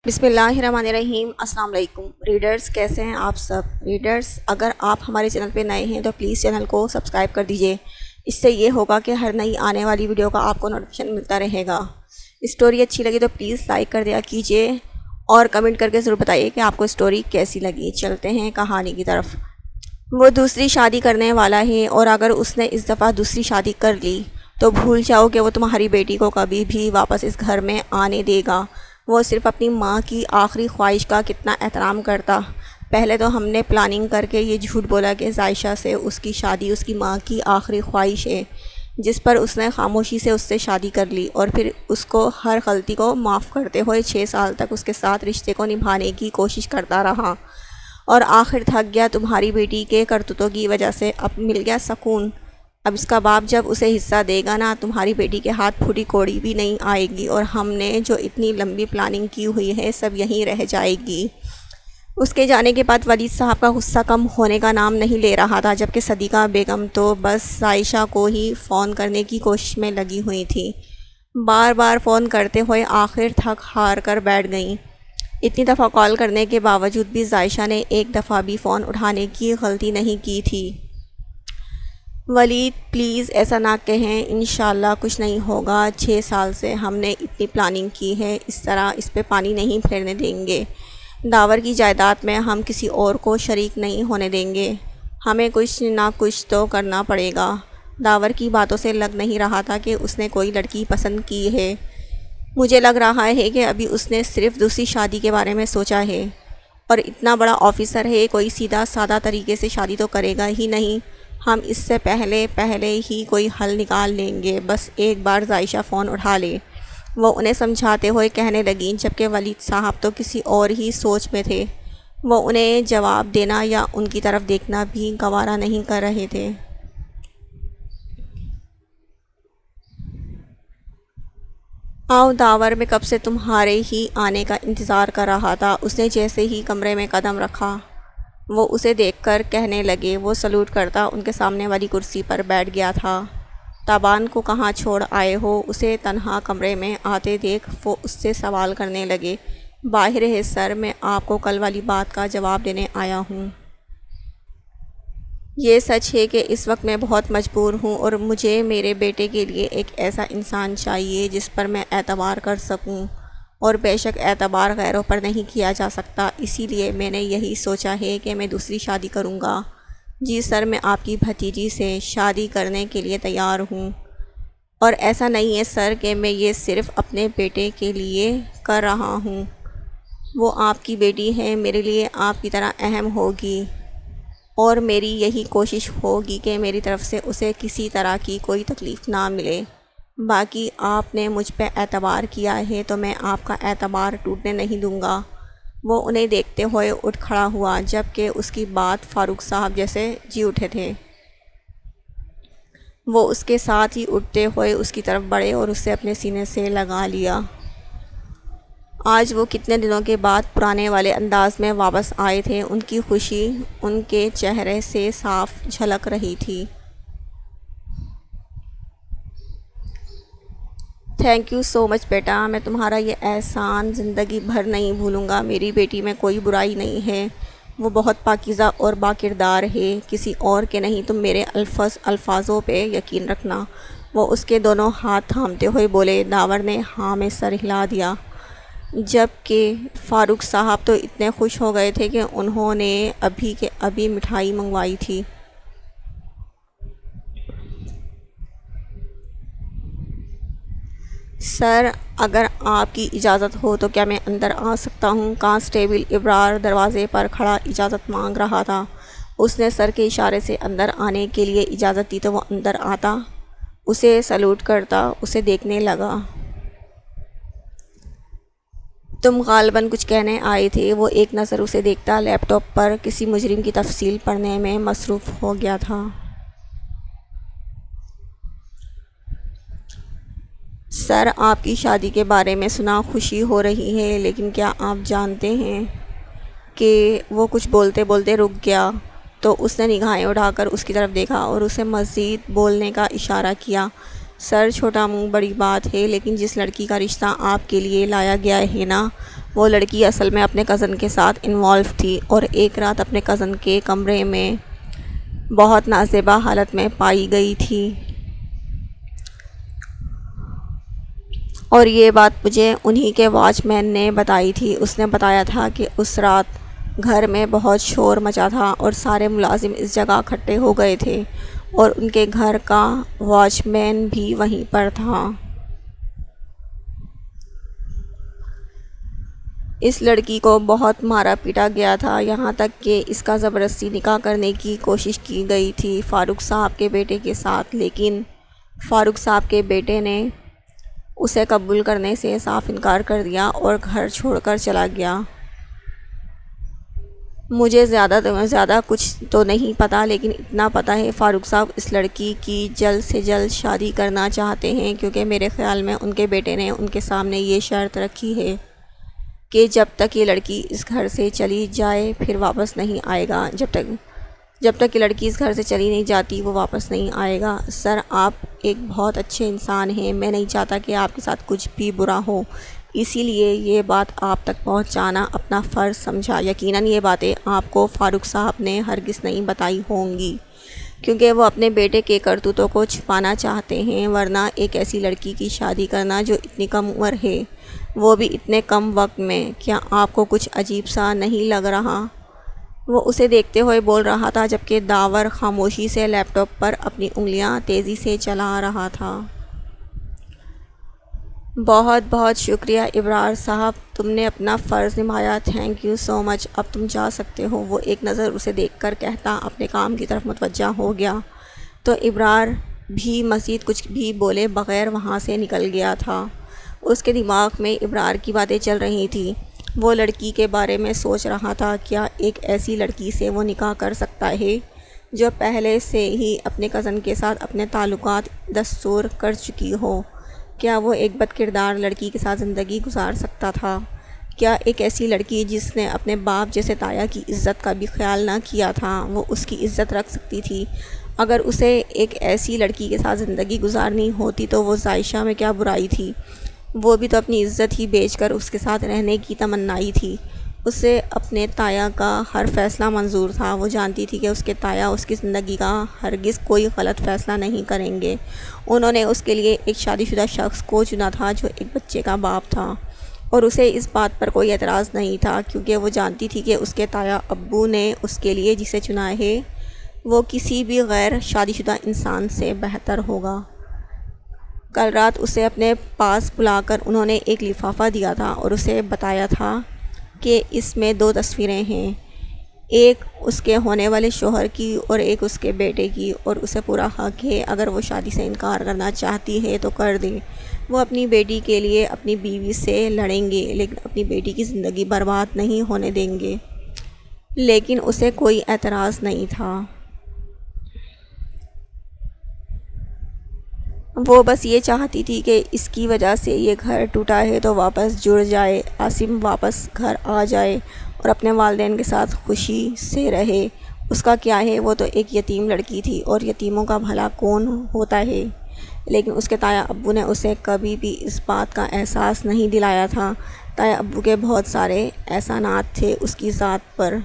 بسم اللہ الرحمن الرحیم۔ السلام علیکم ریڈرز، کیسے ہیں آپ سب؟ ریڈرز، اگر آپ ہمارے چینل پہ نئے ہیں تو پلیز چینل کو سبسکرائب کر دیجئے۔ اس سے یہ ہوگا کہ ہر نئی آنے والی ویڈیو کا آپ کو نوٹیفیکیشن ملتا رہے گا۔ اسٹوری اچھی لگی تو پلیز لائک کر دیا کیجئے اور کمنٹ کر کے ضرور بتائیے کہ آپ کو اسٹوری کیسی لگی۔ چلتے ہیں کہانی کی طرف۔ وہ دوسری شادی کرنے والا ہے اور اگر اس نے اس دفعہ دوسری شادی کر لی تو بھول جاؤ کہ وہ تمہاری بیٹی کو کبھی بھی واپس اس گھر میں آنے دے گا۔ وہ صرف اپنی ماں کی آخری خواہش کا کتنا احترام کرتا۔ پہلے تو ہم نے پلاننگ کر کے یہ جھوٹ بولا کہ عائشہ سے اس کی شادی اس کی ماں کی آخری خواہش ہے، جس پر اس نے خاموشی سے اس سے شادی کر لی اور پھر اس کو ہر غلطی کو معاف کرتے ہوئے 6 سال تک اس کے ساتھ رشتے کو نبھانے کی کوشش کرتا رہا اور آخر تھک گیا تمہاری بیٹی کے کرتوتوں کی وجہ سے۔ اب مل گیا سکون۔ اب اس کا باپ جب اسے حصہ دے گا نا، تمہاری بیٹی کے ہاتھ پھوٹی کوڑی بھی نہیں آئے گی اور ہم نے جو اتنی لمبی پلاننگ کی ہوئی ہے سب یہیں رہ جائے گی۔ اس کے جانے کے بعد ولید صاحب کا غصہ کم ہونے کا نام نہیں لے رہا تھا، جبکہ صدیقہ بیگم تو بس عائشہ کو ہی فون کرنے کی کوشش میں لگی ہوئی تھی۔ بار بار فون کرتے ہوئے آخر تھک ہار کر بیٹھ گئیں۔ اتنی دفعہ کال کرنے کے باوجود بھی عائشہ نے ایک دفعہ بھی فون اٹھانے کی غلطی نہیں کی تھی۔ ولید پلیز ایسا نہ کہیں، انشاءاللہ کچھ نہیں ہوگا۔ 6 سال سے ہم نے اتنی پلاننگ کی ہے، اس طرح اس پہ پانی نہیں پھیرنے دیں گے۔ داور کی جائیداد میں ہم کسی اور کو شریک نہیں ہونے دیں گے۔ ہمیں کچھ نہ کچھ تو کرنا پڑے گا۔ داور کی باتوں سے لگ نہیں رہا تھا کہ اس نے کوئی لڑکی پسند کی ہے۔ مجھے لگ رہا ہے کہ ابھی اس نے صرف دوسری شادی کے بارے میں سوچا ہے، اور اتنا بڑا آفیسر ہے، کوئی سیدھا سادہ طریقے سے شادی تو کرے گا ہی نہیں۔ ہم اس سے پہلے ہی کوئی حل نکال لیں گے، بس ایک بار عائشہ فون اٹھا لے۔ وہ انہیں سمجھاتے ہوئے کہنے لگیں، جبکہ ولید صاحب تو کسی اور ہی سوچ میں تھے۔ وہ انہیں جواب دینا یا ان کی طرف دیکھنا بھی گوارا نہیں کر رہے تھے۔ آؤ، داور میں کب سے تمہارے ہی آنے کا انتظار کر رہا تھا۔ اس نے جیسے ہی کمرے میں قدم رکھا وہ اسے دیکھ کر کہنے لگے۔ وہ سلوٹ کرتا ان کے سامنے والی کرسی پر بیٹھ گیا تھا۔ تابان کو کہاں چھوڑ آئے ہو؟ اسے تنہا کمرے میں آتے دیکھ وہ اس سے سوال کرنے لگے۔ باہر ہے سر، میں آپ کو کل والی بات کا جواب دینے آیا ہوں۔ یہ سچ ہے کہ اس وقت میں بہت مجبور ہوں اور مجھے میرے بیٹے کے لیے ایک ایسا انسان چاہیے جس پر میں اعتبار کر سکوں، اور بے شک اعتبار غیروں پر نہیں کیا جا سکتا، اسی لیے میں نے یہی سوچا ہے کہ میں دوسری شادی کروں گا۔ جی سر، میں آپ کی بھتیجی سے شادی کرنے کے لیے تیار ہوں، اور ایسا نہیں ہے سر کہ میں یہ صرف اپنے بیٹے کے لیے کر رہا ہوں۔ وہ آپ کی بیٹی ہے، میرے لیے آپ کی طرح اہم ہوگی، اور میری یہی کوشش ہوگی کہ میری طرف سے اسے کسی طرح کی کوئی تکلیف نہ ملے۔ باقی آپ نے مجھ پہ اعتبار کیا ہے تو میں آپ کا اعتبار ٹوٹنے نہیں دوں گا۔ وہ انہیں دیکھتے ہوئے اٹھ کھڑا ہوا، جبکہ اس کی بات فاروق صاحب جیسے جی اٹھے تھے۔ وہ اس کے ساتھ ہی اٹھتے ہوئے اس کی طرف بڑھے اور اسے اپنے سینے سے لگا لیا۔ آج وہ کتنے دنوں کے بعد پرانے والے انداز میں واپس آئے تھے۔ ان کی خوشی ان کے چہرے سے صاف جھلک رہی تھی۔ تھینک یو سو مچ بیٹا، میں تمہارا یہ احسان زندگی بھر نہیں بھولوں گا۔ میری بیٹی میں کوئی برائی نہیں ہے، وہ بہت پاکیزہ اور با کردار ہے، کسی اور کے نہیں۔ تم میرے الفاظوں پہ یقین رکھنا۔ وہ اس کے دونوں ہاتھ تھامتے ہوئے بولے۔ داور نے ہاں میں سر ہلا دیا، جبکہ فاروق صاحب تو اتنے خوش ہو گئے تھے کہ انہوں نے ابھی کے ابھی مٹھائی منگوائی تھی۔ سر، اگر آپ کی اجازت ہو تو کیا میں اندر آ سکتا ہوں؟ کانسٹیبل ابرار دروازے پر کھڑا اجازت مانگ رہا تھا۔ اس نے سر کے اشارے سے اندر آنے کے لیے اجازت دی تو وہ اندر آتا، اسے سلوٹ کرتا، اسے دیکھنے لگا۔ تم غالباً کچھ کہنے آئے تھے۔ وہ ایک نظر اسے دیکھتا لیپ ٹاپ پر کسی مجرم کی تفصیل پڑھنے میں مصروف ہو گیا تھا۔ سر، آپ کی شادی کے بارے میں سنا خوشی ہو رہی ہے، لیکن کیا آپ جانتے ہیں کہ وہ کچھ بولتے بولتے رک گیا تو اس نے نگاہیں اٹھا کر اس کی طرف دیکھا اور اسے مزید بولنے کا اشارہ کیا۔ سر چھوٹا منہ بڑی بات ہے، لیکن جس لڑکی کا رشتہ آپ کے لیے لایا گیا ہے نا، وہ لڑکی اصل میں اپنے کزن کے ساتھ انوالو تھی اور ایک رات اپنے کزن کے کمرے میں بہت نازیبا حالت میں پائی گئی تھی۔ اور یہ بات مجھے انہی کے واچ مین نے بتائی تھی۔ اس نے بتایا تھا کہ اس رات گھر میں بہت شور مچا تھا اور سارے ملازم اس جگہ اکٹھے ہو گئے تھے اور ان کے گھر کا واچ مین بھی وہیں پر تھا۔ اس لڑکی کو بہت مارا پیٹا گیا تھا، یہاں تک کہ اس کا زبردستی نکاح کرنے کی کوشش کی گئی تھی فاروق صاحب کے بیٹے کے ساتھ، لیکن فاروق صاحب کے بیٹے نے اسے قبول کرنے سے صاف انکار کر دیا اور گھر چھوڑ کر چلا گیا۔ مجھے زیادہ کچھ تو نہیں پتہ، لیکن اتنا پتہ ہے فاروق صاحب اس لڑکی کی جلد سے جلد شادی کرنا چاہتے ہیں، کیونکہ میرے خیال میں ان کے بیٹے نے ان کے سامنے یہ شرط رکھی ہے کہ جب تک یہ لڑکی اس گھر سے چلی جائے پھر واپس نہیں آئے گا۔ جب تک یہ لڑکی اس گھر سے چلی نہیں جاتی وہ واپس نہیں آئے گا۔ سر، آپ ایک بہت اچھے انسان ہیں، میں نہیں چاہتا کہ آپ کے ساتھ کچھ بھی برا ہو، اسی لیے یہ بات آپ تک پہنچانا اپنا فرض سمجھا۔ یقیناً یہ باتیں آپ کو فاروق صاحب نے ہرگز نہیں بتائی ہوں گی، کیونکہ وہ اپنے بیٹے کے کرتوتوں کو چھپانا چاہتے ہیں، ورنہ ایک ایسی لڑکی کی شادی کرنا جو اتنی کم عمر ہے، وہ بھی اتنے کم وقت میں، کیا آپ کو کچھ عجیب سا نہیں لگ رہا؟ وہ اسے دیکھتے ہوئے بول رہا تھا جبکہ داور خاموشی سے لیپ ٹاپ پر اپنی انگلیاں تیزی سے چلا رہا تھا۔ بہت بہت شکریہ ابرار صاحب، تم نے اپنا فرض نبھایا، تھینک یو سو مچ، اب تم جا سکتے ہو۔ وہ ایک نظر اسے دیکھ کر کہتا اپنے کام کی طرف متوجہ ہو گیا، تو ابرار بھی مزید کچھ بھی بولے بغیر وہاں سے نکل گیا تھا۔ اس کے دماغ میں ابرار کی باتیں چل رہی تھیں، وہ لڑکی کے بارے میں سوچ رہا تھا، کیا ایک ایسی لڑکی سے وہ نکاح کر سکتا ہے جو پہلے سے ہی اپنے کزن کے ساتھ اپنے تعلقات دستور کر چکی ہو؟ کیا وہ ایک بد کردار لڑکی کے ساتھ زندگی گزار سکتا تھا؟ کیا ایک ایسی لڑکی جس نے اپنے باپ جیسے تایا کی عزت کا بھی خیال نہ کیا تھا، وہ اس کی عزت رکھ سکتی تھی؟ اگر اسے ایک ایسی لڑکی کے ساتھ زندگی گزارنی ہوتی تو وہ عائشہ میں کیا برائی تھی؟ وہ بھی تو اپنی عزت ہی بیچ کر اس کے ساتھ رہنے کی تمنائی تھی۔ اسے اپنے تایا کا ہر فیصلہ منظور تھا، وہ جانتی تھی کہ اس کے تایا اس کی زندگی کا ہرگز کوئی غلط فیصلہ نہیں کریں گے۔ انہوں نے اس کے لیے ایک شادی شدہ شخص کو چنا تھا جو ایک بچے کا باپ تھا، اور اسے اس بات پر کوئی اعتراض نہیں تھا، کیونکہ وہ جانتی تھی کہ اس کے تایا ابو نے اس کے لیے جسے چنا ہے وہ کسی بھی غیر شادی شدہ انسان سے بہتر ہوگا۔ کل رات اسے اپنے پاس بلا کر انہوں نے ایک لفافہ دیا تھا اور اسے بتایا تھا کہ اس میں 2 تصویریں ہیں، ایک اس کے ہونے والے شوہر کی اور ایک اس کے بیٹے کی، اور اسے پورا حق ہے اگر وہ شادی سے انکار کرنا چاہتی ہے تو کر دے۔ وہ اپنی بیٹی کے لیے اپنی بیوی سے لڑیں گے، لیکن اپنی بیٹی کی زندگی برباد نہیں ہونے دیں گے۔ لیکن اسے کوئی اعتراض نہیں تھا، وہ بس یہ چاہتی تھی کہ اس کی وجہ سے یہ گھر ٹوٹا ہے تو واپس جڑ جائے، عاصم واپس گھر آ جائے اور اپنے والدین کے ساتھ خوشی سے رہے۔ اس کا کیا ہے، وہ تو ایک یتیم لڑکی تھی اور یتیموں کا بھلا کون ہوتا ہے؟ لیکن اس کے تایا ابو نے اسے کبھی بھی اس بات کا احساس نہیں دلایا تھا۔ تایا ابو کے بہت سارے احسانات تھے اس کی ذات پر،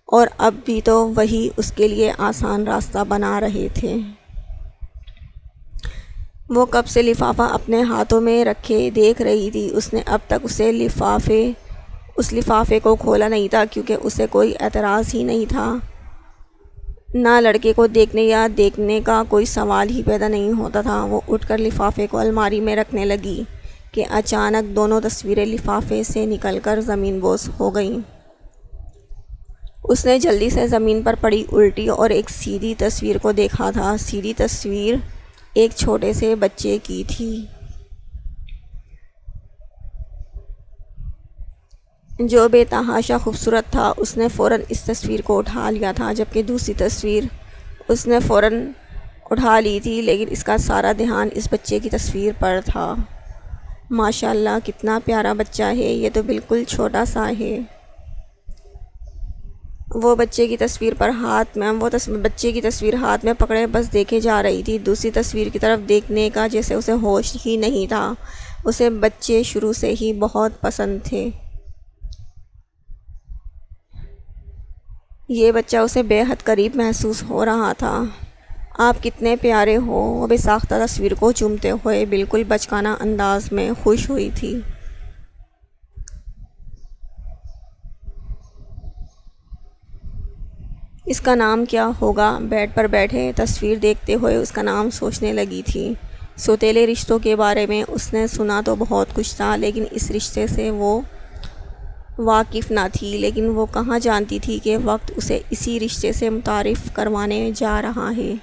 اور اب بھی تو وہی اس کے لیے آسان راستہ بنا رہے تھے۔ وہ کب سے لفافہ اپنے ہاتھوں میں رکھے دیکھ رہی تھی، اس نے اب تک اس لفافے کو کھولا نہیں تھا، کیونکہ اسے کوئی اعتراض ہی نہیں تھا، نہ لڑکے کو دیکھنے یا دیکھنے کا کوئی سوال ہی پیدا نہیں ہوتا تھا۔ وہ اٹھ کر لفافے کو الماری میں رکھنے لگی کہ اچانک دونوں تصویریں لفافے سے نکل کر زمین بوس ہو گئیں۔ اس نے جلدی سے زمین پر پڑی الٹی اور ایک سیدھی تصویر کو دیکھا تھا۔ سیدھی تصویر ایک چھوٹے سے بچے کی تھی جو بے تحاشا خوبصورت تھا۔ اس نے فوراً اس تصویر کو اٹھا لیا تھا، جبکہ دوسری تصویر اس نے فوراً اٹھا لی تھی، لیکن اس کا سارا دھیان اس بچے کی تصویر پر تھا۔ ماشاءاللہ کتنا پیارا بچہ ہے، یہ تو بالکل چھوٹا سا ہے۔ وہ بچے کی تصویر ہاتھ میں پکڑے بس دیکھے جا رہی تھی، دوسری تصویر کی طرف دیکھنے کا جیسے اسے ہوش ہی نہیں تھا۔ اسے بچے شروع سے ہی بہت پسند تھے۔ یہ بچہ اسے بے حد قریب محسوس ہو رہا تھا۔ آپ کتنے پیارے ہو، وہ بے ساختہ تصویر کو چومتے ہوئے بالکل بچکانہ انداز میں خوش ہوئی تھی۔ اس کا نام کیا ہوگا؟ بیڈ پر بیٹھے تصویر دیکھتے ہوئے اس کا نام سوچنے لگی تھی۔ سوتیلے رشتوں کے بارے میں اس نے سنا تو بہت کچھ تھا، لیکن اس رشتے سے وہ واقف نہ تھی۔ لیکن وہ کہاں جانتی تھی کہ وقت اسے اسی رشتے سے متعارف کروانے جا رہا ہے۔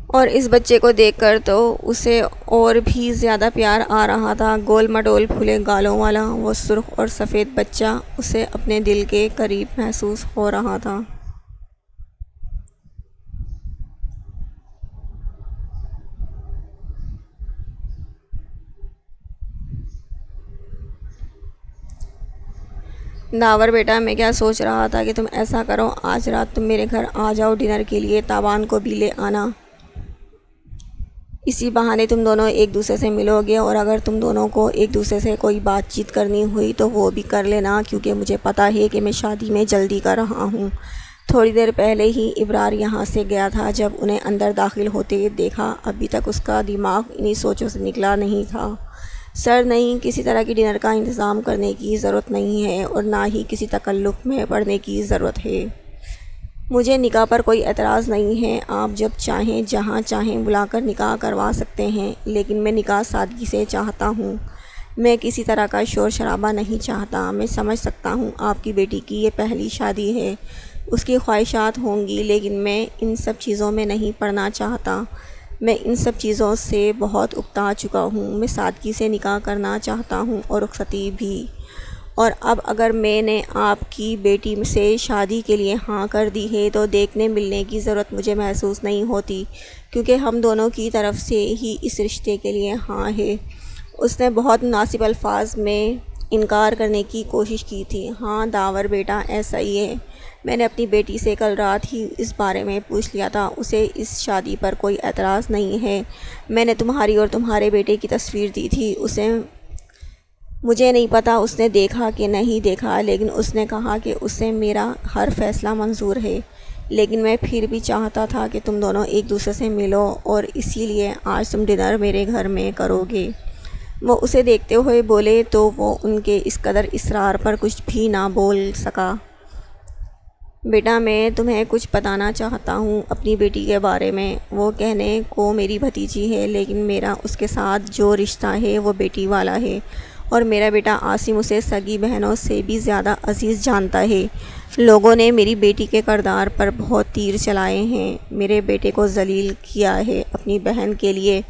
اور اس بچے کو دیکھ کر تو اسے اور بھی زیادہ پیار آ رہا تھا۔ گول مٹول پھولے گالوں والا وہ سرخ اور سفید بچہ اسے اپنے دل کے قریب محسوس ہو رہا تھا۔ داور بیٹا، میں کیا سوچ رہا تھا کہ تم ایسا کرو، آج رات تم میرے گھر آ جاؤ ڈنر کے لیے، تابان کو بھی لے آنا۔ اسی بہانے تم دونوں ایک دوسرے سے ملو گے، اور اگر تم دونوں کو ایک دوسرے سے کوئی بات چیت کرنی ہوئی تو وہ بھی کر لینا، کیونکہ مجھے پتہ ہے کہ میں شادی میں جلدی کر رہا ہوں۔ تھوڑی دیر پہلے ہی ابرار یہاں سے گیا تھا۔ جب انہیں اندر داخل ہوتے دیکھا، ابھی تک اس کا دماغ انہی سوچوں سے نکلا نہیں تھا۔ سر نہیں، کسی طرح کی ڈنر کا انتظام کرنے کی ضرورت نہیں ہے، اور نہ ہی کسی تکلف میں پڑنے کی ضرورت ہے۔ مجھے نکاح پر کوئی اعتراض نہیں ہے، آپ جب چاہیں جہاں چاہیں بلا کر نکاح کروا سکتے ہیں، لیکن میں نکاح سادگی سے چاہتا ہوں۔ میں کسی طرح کا شور شرابہ نہیں چاہتا۔ میں سمجھ سکتا ہوں آپ کی بیٹی کی یہ پہلی شادی ہے، اس کی خواہشات ہوں گی، لیکن میں ان سب چیزوں میں نہیں پڑنا چاہتا۔ میں ان سب چیزوں سے بہت اکتا چکا ہوں۔ میں سادگی سے نکاح کرنا چاہتا ہوں، اور رخصتی بھی۔ اور اب اگر میں نے آپ کی بیٹی سے شادی کے لیے ہاں کر دی ہے تو دیکھنے ملنے کی ضرورت مجھے محسوس نہیں ہوتی، کیونکہ ہم دونوں کی طرف سے ہی اس رشتے کے لیے ہاں ہے۔ اس نے بہت مناسب الفاظ میں انکار کرنے کی کوشش کی تھی۔ ہاں داور بیٹا، ایسا ہی ہے۔ میں نے اپنی بیٹی سے کل رات ہی اس بارے میں پوچھ لیا تھا، اسے اس شادی پر کوئی اعتراض نہیں ہے۔ میں نے تمہاری اور تمہارے بیٹے کی تصویر دی تھی اسے۔ مجھے نہیں پتا اس نے دیکھا کہ نہیں دیکھا، لیکن اس نے کہا کہ اسے میرا ہر فیصلہ منظور ہے۔ لیکن میں پھر بھی چاہتا تھا کہ تم دونوں ایک دوسرے سے ملو، اور اسی لیے آج تم ڈنر میرے گھر میں کرو گے۔ وہ اسے دیکھتے ہوئے بولے تو وہ ان کے اس قدر اصرار پر کچھ بھی نہ بول سکا۔ بیٹا، میں تمہیں کچھ بتانا چاہتا ہوں اپنی بیٹی کے بارے میں۔ وہ کہنے کو میری بھتیجی ہے، لیکن میرا اس کے ساتھ جو رشتہ ہے وہ بیٹی والا ہے، اور میرا بیٹا عاصم اسے سگی بہنوں سے بھی زیادہ عزیز جانتا ہے۔ لوگوں نے میری بیٹی کے کردار پر بہت تیر چلائے ہیں، میرے بیٹے کو ذلیل کیا ہے اپنی بہن کے لیے۔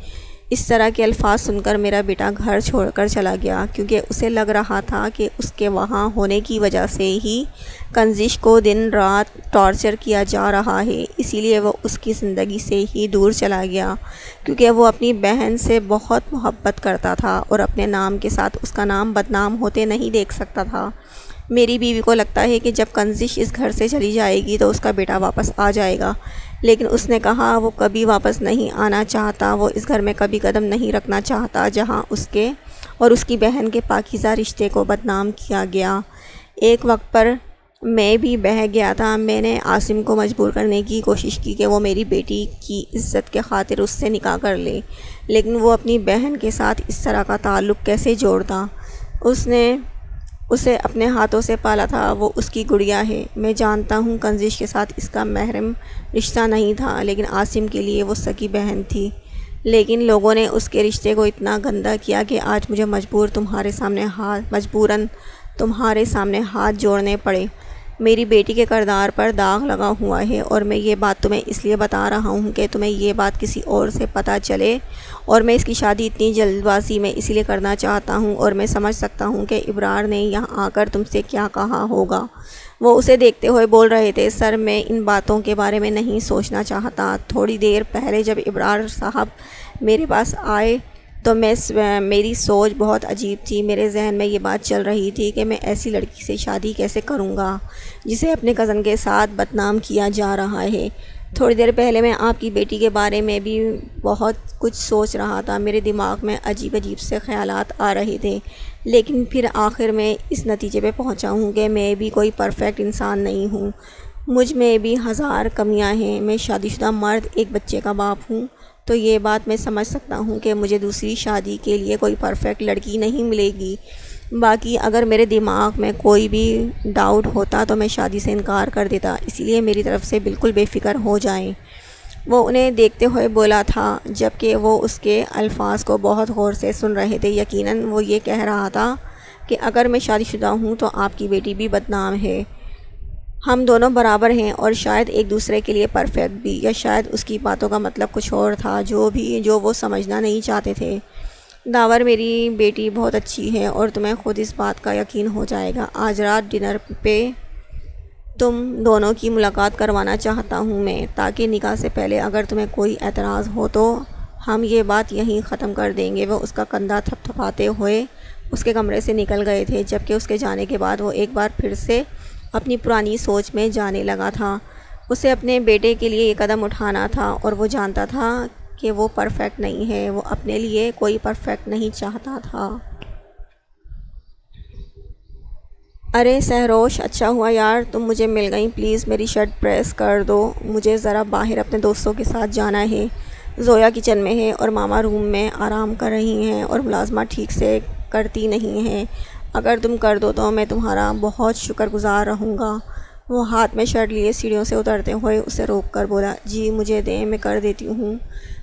اس طرح کے الفاظ سن کر میرا بیٹا گھر چھوڑ کر چلا گیا، کیونکہ اسے لگ رہا تھا کہ اس کے وہاں ہونے کی وجہ سے ہی کنزش کو دن رات ٹارچر کیا جا رہا ہے۔ اسی لیے وہ اس کی زندگی سے ہی دور چلا گیا، کیونکہ وہ اپنی بہن سے بہت محبت کرتا تھا، اور اپنے نام کے ساتھ اس کا نام بدنام ہوتے نہیں دیکھ سکتا تھا۔ میری بیوی کو لگتا ہے کہ جب کنزش اس گھر سے چلی جائے گی تو اس کا بیٹا واپس آ جائے گا، لیکن اس نے کہا وہ کبھی واپس نہیں آنا چاہتا۔ وہ اس گھر میں کبھی قدم نہیں رکھنا چاہتا جہاں اس کے اور اس کی بہن کے پاکیزہ رشتے کو بدنام کیا گیا۔ ایک وقت پر میں بھی بہہ گیا تھا۔ میں نے عاصم کو مجبور کرنے کی کوشش کی کہ وہ میری بیٹی کی عزت کے خاطر اس سے نکاح کر لے، لیکن وہ اپنی بہن کے ساتھ اس طرح کا تعلق کیسے جوڑتا؟ اس نے اسے اپنے ہاتھوں سے پالا تھا، وہ اس کی گڑیا ہے۔ میں جانتا ہوں کنزش کے ساتھ اس کا محرم رشتہ نہیں تھا، لیکن عاصم کے لیے وہ سگی بہن تھی۔ لیکن لوگوں نے اس کے رشتے کو اتنا گندا کیا کہ آج مجھے مجبوراً تمہارے سامنے ہاتھ جوڑنے پڑے۔ میری بیٹی کے کردار پر داغ لگا ہوا ہے، اور میں یہ بات تمہیں اس لیے بتا رہا ہوں کہ تمہیں یہ بات کسی اور سے پتہ چلے، اور میں اس کی شادی اتنی جلد بازی میں اس لیے کرنا چاہتا ہوں، اور میں سمجھ سکتا ہوں کہ ابرار نے یہاں آ کر تم سے کیا کہا ہوگا۔ وہ اسے دیکھتے ہوئے بول رہے تھے، سر میں ان باتوں کے بارے میں نہیں سوچنا چاہتا۔ تھوڑی دیر پہلے جب ابرار صاحب میرے پاس آئے تو میری سوچ بہت عجیب تھی۔ میرے ذہن میں یہ بات چل رہی تھی کہ میں ایسی لڑکی سے شادی کیسے کروں گا جسے اپنے کزن کے ساتھ بدنام کیا جا رہا ہے۔ تھوڑی دیر پہلے میں آپ کی بیٹی کے بارے میں بھی بہت کچھ سوچ رہا تھا۔ میرے دماغ میں عجیب عجیب سے خیالات آ رہے تھے، لیکن پھر آخر میں اس نتیجے پہ پہنچا ہوں کہ میں بھی کوئی پرفیکٹ انسان نہیں ہوں، مجھ میں بھی ہزار کمیاں ہیں۔ میں شادی شدہ مرد، ایک بچے کا باپ ہوں، تو یہ بات میں سمجھ سکتا ہوں کہ مجھے دوسری شادی کے لیے کوئی پرفیکٹ لڑکی نہیں ملے گی۔ باقی اگر میرے دماغ میں کوئی بھی ڈاؤٹ ہوتا تو میں شادی سے انکار کر دیتا، اس لیے میری طرف سے بالکل بے فکر ہو جائیں۔ وہ انہیں دیکھتے ہوئے بولا تھا، جبکہ وہ اس کے الفاظ کو بہت غور سے سن رہے تھے۔ یقیناً وہ یہ کہہ رہا تھا کہ اگر میں شادی شدہ ہوں تو آپ کی بیٹی بھی بدنام ہے، ہم دونوں برابر ہیں اور شاید ایک دوسرے کے لیے پرفیکٹ بھی، یا شاید اس کی باتوں کا مطلب کچھ اور تھا جو وہ سمجھنا نہیں چاہتے تھے۔ داور، میری بیٹی بہت اچھی ہے اور تمہیں خود اس بات کا یقین ہو جائے گا۔ آج رات ڈنر پہ تم دونوں کی ملاقات کروانا چاہتا ہوں میں، تاکہ نکاح سے پہلے اگر تمہیں کوئی اعتراض ہو تو ہم یہ بات یہیں ختم کر دیں گے۔ وہ اس کا کندھا تھپ تھپاتے ہوئے اس کے کمرے سے نکل گئے تھے، جبکہ اس کے جانے کے بعد وہ ایک بار پھر سے اپنی پرانی سوچ میں جانے لگا تھا۔ اسے اپنے بیٹے کے لیے یہ قدم اٹھانا تھا، اور وہ جانتا تھا کہ وہ پرفیکٹ نہیں ہے، وہ اپنے لیے کوئی پرفیکٹ نہیں چاہتا تھا۔ ارے سہروش، اچھا ہوا یار تم مجھے مل گئیں، پلیز میری شرٹ پریس کر دو، مجھے ذرا باہر اپنے دوستوں کے ساتھ جانا ہے۔ زویا کچن میں ہے اور ماما روم میں آرام کر رہی ہیں، اور ملازمہ ٹھیک سے کرتی نہیں ہیں۔ اگر تم کر دو تو میں تمہارا بہت شکر گزار رہوں گا۔ وہ ہاتھ میں شرٹ لیے سیڑھیوں سے اترتے ہوئے اسے روک کر بولا، جی مجھے دیں، میں کر دیتی ہوں۔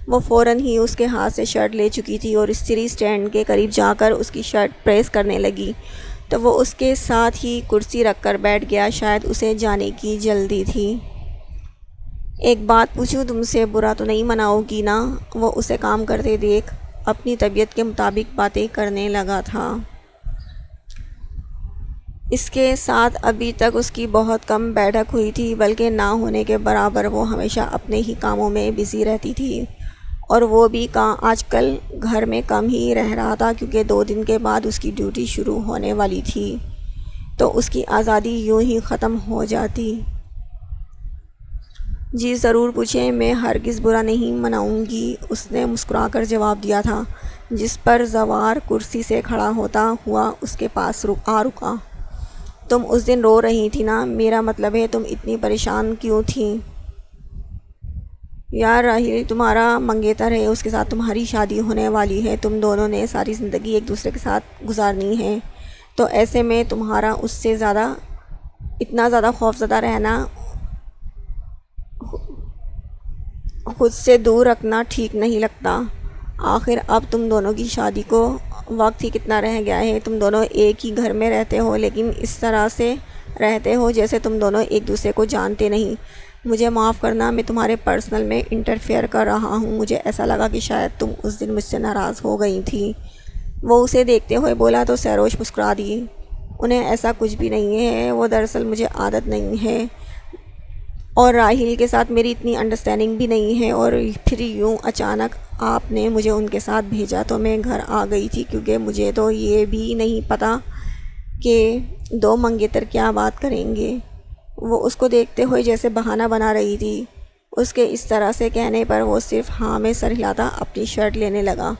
وہ فوراً ہی اس کے ہاتھ سے شرٹ لے چکی تھی اور استری اسٹینڈ کے قریب جا کر اس کی شرٹ پریس کرنے لگی تو وہ اس کے ساتھ ہی کرسی رکھ کر بیٹھ گیا، شاید اسے جانے کی جلدی تھی۔ ایک بات پوچھوں تم سے، برا تو نہیں مناؤ گی نا؟ وہ اسے کام کرتے دیکھ اپنی طبیعت کے مطابق باتیں کرنے لگا تھا۔ اس کے ساتھ ابھی تک اس کی بہت کم بیٹھک ہوئی تھی، بلکہ نہ ہونے کے برابر۔ وہ ہمیشہ اپنے ہی کاموں میں بزی رہتی تھی، اور وہ بھی آج کل گھر میں کم ہی رہ رہا تھا، کیونکہ 2 دن کے بعد اس کی ڈیوٹی شروع ہونے والی تھی، تو اس کی آزادی یوں ہی ختم ہو جاتی۔ جی ضرور پوچھیں، میں ہرگز برا نہیں مناؤں گی، اس نے مسکرا کر جواب دیا تھا، جس پر زوار کرسی سے کھڑا ہوتا ہوا اس کے پاس رکا۔ تم اس دن رو رہی تھی نا، میرا مطلب ہے تم اتنی پریشان کیوں تھیں؟ یار راہیل تمہارا منگیتر ہے، اس کے ساتھ تمہاری شادی ہونے والی ہے، تم دونوں نے ساری زندگی ایک دوسرے کے ساتھ گزارنی ہے، تو ایسے میں تمہارا اس سے اتنا زیادہ خوفزدہ رہنا، خود سے دور رکھنا ٹھیک نہیں لگتا۔ آخر اب تم دونوں کی شادی کو وقت ہی کتنا رہ گیا ہے، تم دونوں ایک ہی گھر میں رہتے ہو، لیکن اس طرح سے رہتے ہو جیسے تم دونوں ایک دوسرے کو جانتے نہیں۔ مجھے معاف کرنا، میں تمہارے پرسنل میں انٹرفیئر کر رہا ہوں، مجھے ایسا لگا کہ شاید تم اس دن مجھ سے ناراض ہو گئی تھی۔ وہ اسے دیکھتے ہوئے بولا تو سہروش مسکرا دی، انہیں ایسا کچھ بھی نہیں ہے، وہ دراصل مجھے عادت نہیں ہے، اور راہیل کے ساتھ میری اتنی انڈرسٹینڈنگ بھی نہیں ہے، اور پھر یوں اچانک آپ نے مجھے ان کے ساتھ بھیجا تو میں گھر آ گئی تھی، کیونکہ مجھے تو یہ بھی نہیں پتہ کہ 2 منگیتر کیا بات کریں گے۔ وہ اس کو دیکھتے ہوئے جیسے بہانہ بنا رہی تھی، اس کے اس طرح سے کہنے پر وہ صرف ہاں میں سر ہلاتا اپنی شرٹ لینے لگا۔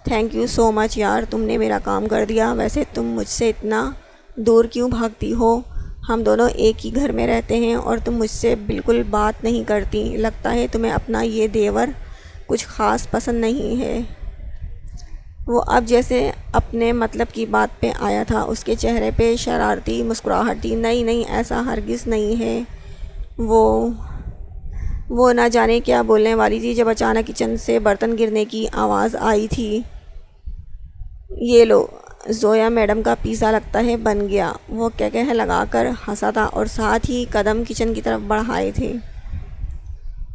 تھینک یو سو مچ یار، تم نے میرا کام کر دیا۔ ویسے تم مجھ سے اتنا دور کیوں بھاگتی ہو؟ ہم دونوں ایک ہی گھر میں رہتے ہیں اور تم مجھ سے بالکل بات نہیں کرتی، لگتا ہے تمہیں اپنا یہ دیور کچھ خاص پسند نہیں ہے۔ وہ اب جیسے اپنے مطلب کی بات پہ آیا تھا، اس کے چہرے پہ شرارتی مسکراہٹ تھی۔ نہیں ایسا ہرگز نہیں ہے۔ وہ نہ جانے کیا بولنے والی تھی جب اچانک کچن سے برتن گرنے کی آواز آئی تھی۔ یہ لو، زویا میڈم کا پیزا لگتا ہے بن گیا، وہ کہہ لگا کر ہنسا تھا اور ساتھ ہی قدم کچن کی طرف بڑھائے تھے۔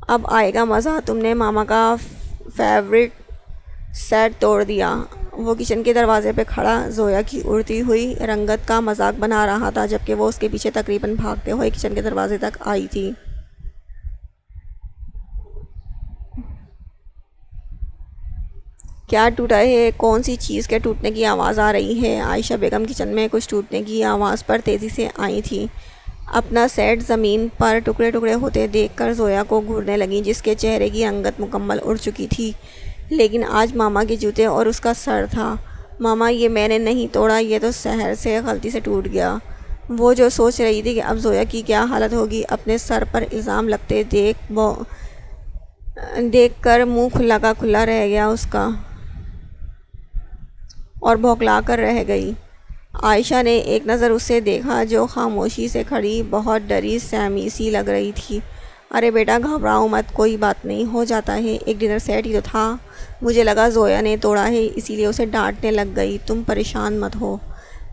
اب آئے گا مزہ، تم نے ماما کا فیورٹ سیٹ توڑ دیا۔ وہ کچن کے دروازے پہ کھڑا زویا کی اڑتی ہوئی رنگت کا مذاق بنا رہا تھا، جبکہ وہ اس کے پیچھے تقریباً بھاگتے ہوئے کچن کے دروازے تک آئی تھی۔ کیا ٹوٹا ہے؟ کون سی چیز کے ٹوٹنے کی آواز آ رہی ہے؟ عائشہ بیگم کچن میں کچھ ٹوٹنے کی آواز پر تیزی سے آئی تھی۔ اپنا سیٹ زمین پر ٹکڑے ٹکڑے ہوتے دیکھ کر زویا کو گھورنے لگی، جس کے چہرے کی رنگت مکمل اڑ چکی تھی، لیکن آج ماما کے جوتے اور اس کا سر تھا۔ ماما، یہ میں نے نہیں توڑا، یہ تو سحر سے غلطی سے ٹوٹ گیا۔ وہ جو سوچ رہی تھی کہ اب زویا کی کیا حالت ہوگی، اپنے سر پر الزام لگتے دیکھ کر منہ کھلا کا کھلا رہ گیا اس کا، اور بھوکلا کر رہ گئی۔ عائشہ نے ایک نظر اسے دیکھا جو خاموشی سے کھڑی بہت ڈری سہمی سی لگ رہی تھی۔ ارے بیٹا گھبراؤ مت، کوئی بات نہیں، ہو جاتا ہے، ایک ڈنر سیٹ ہی تو تھا، مجھے لگا زویا نے توڑا ہے اسی لیے اسے ڈانٹنے لگ گئی، تم پریشان مت ہو،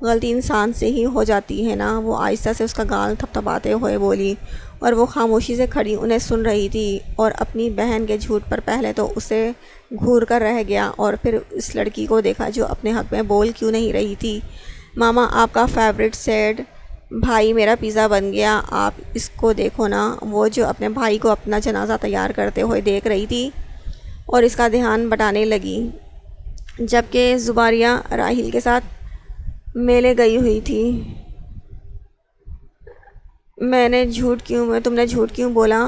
غلطی انسان سے ہی ہو جاتی ہے نا۔ وہ آہستہ سے اس کا گال تھپتھپاتے ہوئے بولی، اور وہ خاموشی سے کھڑی انہیں سن رہی تھی، اور اپنی بہن کے جھوٹ پر پہلے تو اسے گھور کر رہ گیا اور پھر اس لڑکی کو دیکھا جو اپنے حق میں بول کیوں نہیں رہی تھی۔ ماما، آپ کا فیورٹ سیٹ، بھائی میرا پیزا بن گیا، آپ اس کو دیکھو نا۔ وہ جو اپنے بھائی کو اپنا جنازہ تیار کرتے ہوئے دیکھ رہی تھی اور اس کا دھیان بٹانے لگی، جبکہ زباریہ راحیل کے ساتھ میلے گئی ہوئی تھی۔ تم نے جھوٹ کیوں بولا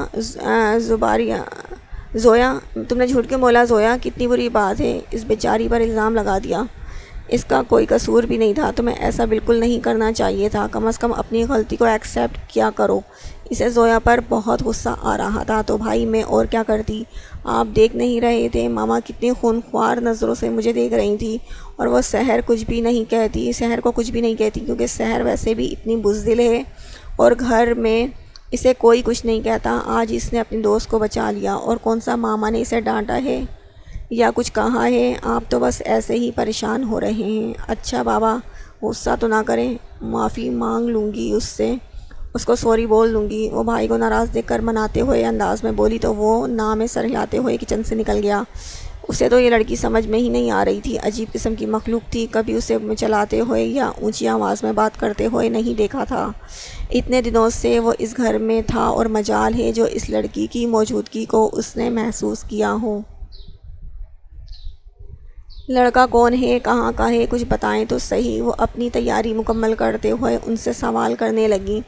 زویا، تم نے جھوٹ کیوں بولا زویا، کتنی بری بات ہے، اس بیچاری پر الزام لگا دیا، اس کا کوئی قصور بھی نہیں تھا، تمہیں ایسا بالکل نہیں کرنا چاہیے تھا، کم از کم اپنی غلطی کو ایکسیپٹ کیا کرو۔ اسے زویا پر بہت غصہ آ رہا تھا، تو بھائی میں اور کیا کرتی، آپ دیکھ نہیں رہے تھے ماما کتنی خونخوار نظروں سے مجھے دیکھ رہی تھی، اور وہ سحر کو کچھ بھی نہیں کہتی کیونکہ سحر ویسے بھی اتنی بزدل ہے اور گھر میں اسے کوئی کچھ نہیں کہتا۔ آج اس نے اپنی دوست کو بچا لیا، اور کون سا ماما نے اسے ڈانٹا ہے یا کچھ کہا ہے، آپ تو بس ایسے ہی پریشان ہو رہے ہیں۔ اچھا بابا غصہ تو نہ کریں، معافی مانگ لوں گی اس کو سوری بول دوں گی۔ وہ بھائی کو ناراض دیکھ کر مناتے ہوئے انداز میں بولی تو وہ نہ میں سر ہلاتے ہوئے کچن سے نکل گیا۔ اسے تو یہ لڑکی سمجھ میں ہی نہیں آ رہی تھی، عجیب قسم کی مخلوق تھی، کبھی اسے چلاتے ہوئے یا اونچی آواز میں بات کرتے ہوئے نہیں دیکھا تھا۔ اتنے دنوں سے وہ اس گھر میں تھا اور مجال ہے جو اس لڑکی کی موجودگی کو اس نے محسوس کیا ہو۔ لڑکا کون ہے، کہاں کا ہے، کچھ بتائیں تو صحیح۔ وہ اپنی تیاری مکمل کرتے ہوئے ان سے سوال کرنے لگی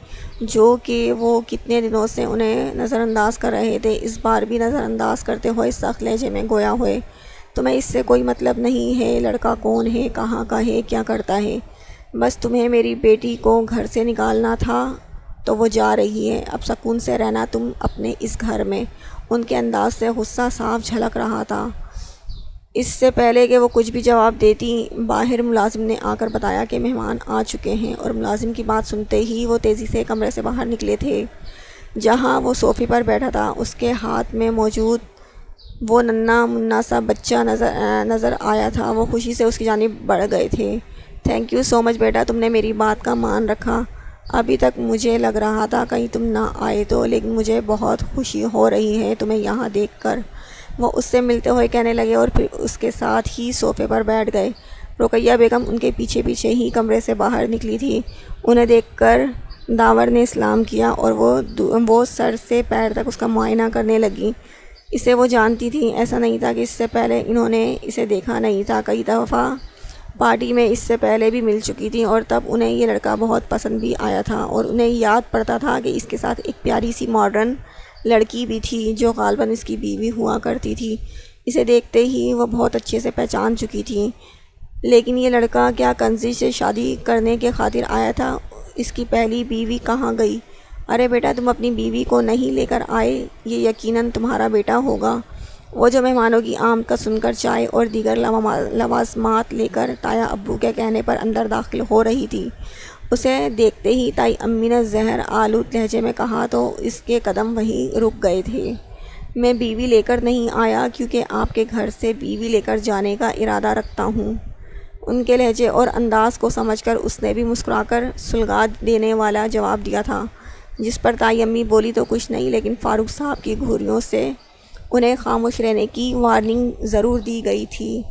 جو کہ وہ کتنے دنوں سے انہیں نظر انداز کر رہے تھے، اس بار بھی نظر انداز کرتے ہوئے سخت لہجے میں گویا ہوئے۔ تمہیں اس سے کوئی مطلب نہیں ہے، لڑکا کون ہے، کہاں کا ہے، کیا کرتا ہے، بس تمہیں میری بیٹی کو گھر سے نکالنا تھا تو وہ جا رہی ہے، اب سکون سے رہنا تم اپنے اس گھر میں۔ ان کے انداز سے غصہ صاف جھلک رہا تھا۔ اس سے پہلے کہ وہ کچھ بھی جواب دیتی، باہر ملازم نے آ کر بتایا کہ مہمان آ چکے ہیں، اور ملازم کی بات سنتے ہی وہ تیزی سے کمرے سے باہر نکلے تھے۔ جہاں وہ صوفے پر بیٹھا تھا اس کے ہاتھ میں موجود وہ ننھا منا سا بچہ نظر آیا تھا۔ وہ خوشی سے اس کی جانب بڑھ گئے تھے۔ تھینک یو سو مچ بیٹا، تم نے میری بات کا مان رکھا، ابھی تک مجھے لگ رہا تھا کہیں تم نہ آئے تو، لیکن مجھے بہت خوشی ہو رہی ہے تمہیں یہاں دیکھ کر، وہ اس سے ملتے ہوئے کہنے لگے اور پھر اس کے ساتھ ہی صوفے پر بیٹھ گئے۔ رقیہ بیگم ان کے پیچھے پیچھے ہی کمرے سے باہر نکلی تھی۔ انہیں دیکھ کر داور نے سلام کیا اور وہ سر سے پیر تک اس کا معائنہ کرنے لگی۔ اسے وہ جانتی تھی، ایسا نہیں تھا کہ اس سے پہلے انہوں نے اسے دیکھا نہیں تھا، کئی دفعہ پارٹی میں اس سے پہلے بھی مل چکی تھی اور تب انہیں یہ لڑکا بہت پسند بھی آیا تھا، اور انہیں یاد پڑتا تھا کہ اس کے ساتھ ایک پیاری سی ماڈرن لڑکی بھی تھی جو غالباً اس کی بیوی ہوا کرتی تھی۔ اسے دیکھتے ہی وہ بہت اچھے سے پہچان چکی تھی، لیکن یہ لڑکا کیا کنزی سے شادی کرنے کے خاطر آیا تھا؟ اس کی پہلی بیوی کہاں گئی؟ ارے بیٹا تم اپنی بیوی کو نہیں لے کر آئے، یہ یقیناً تمہارا بیٹا ہوگا۔ وہ جو مہمانوں کی آمد کا سن کر چائے اور دیگر لوازمات لے کر تایا ابو کے کہنے پر اندر داخل ہو رہی تھی، اسے دیکھتے ہی تائی امی نے زہر آلود لہجے میں کہا تو اس کے قدم وہیں رک گئے تھے۔ میں بیوی لے کر نہیں آیا کیونکہ آپ کے گھر سے بیوی لے کر جانے کا ارادہ رکھتا ہوں۔ ان کے لہجے اور انداز کو سمجھ کر اس نے بھی مسکرا کر سلگا دینے والا جواب دیا تھا، جس پر طائی امی بولی تو کچھ نہیں، لیکن فاروق صاحب کی گھوریوں سے انہیں خاموش رہنے کی وارننگ ضرور دی گئی تھی۔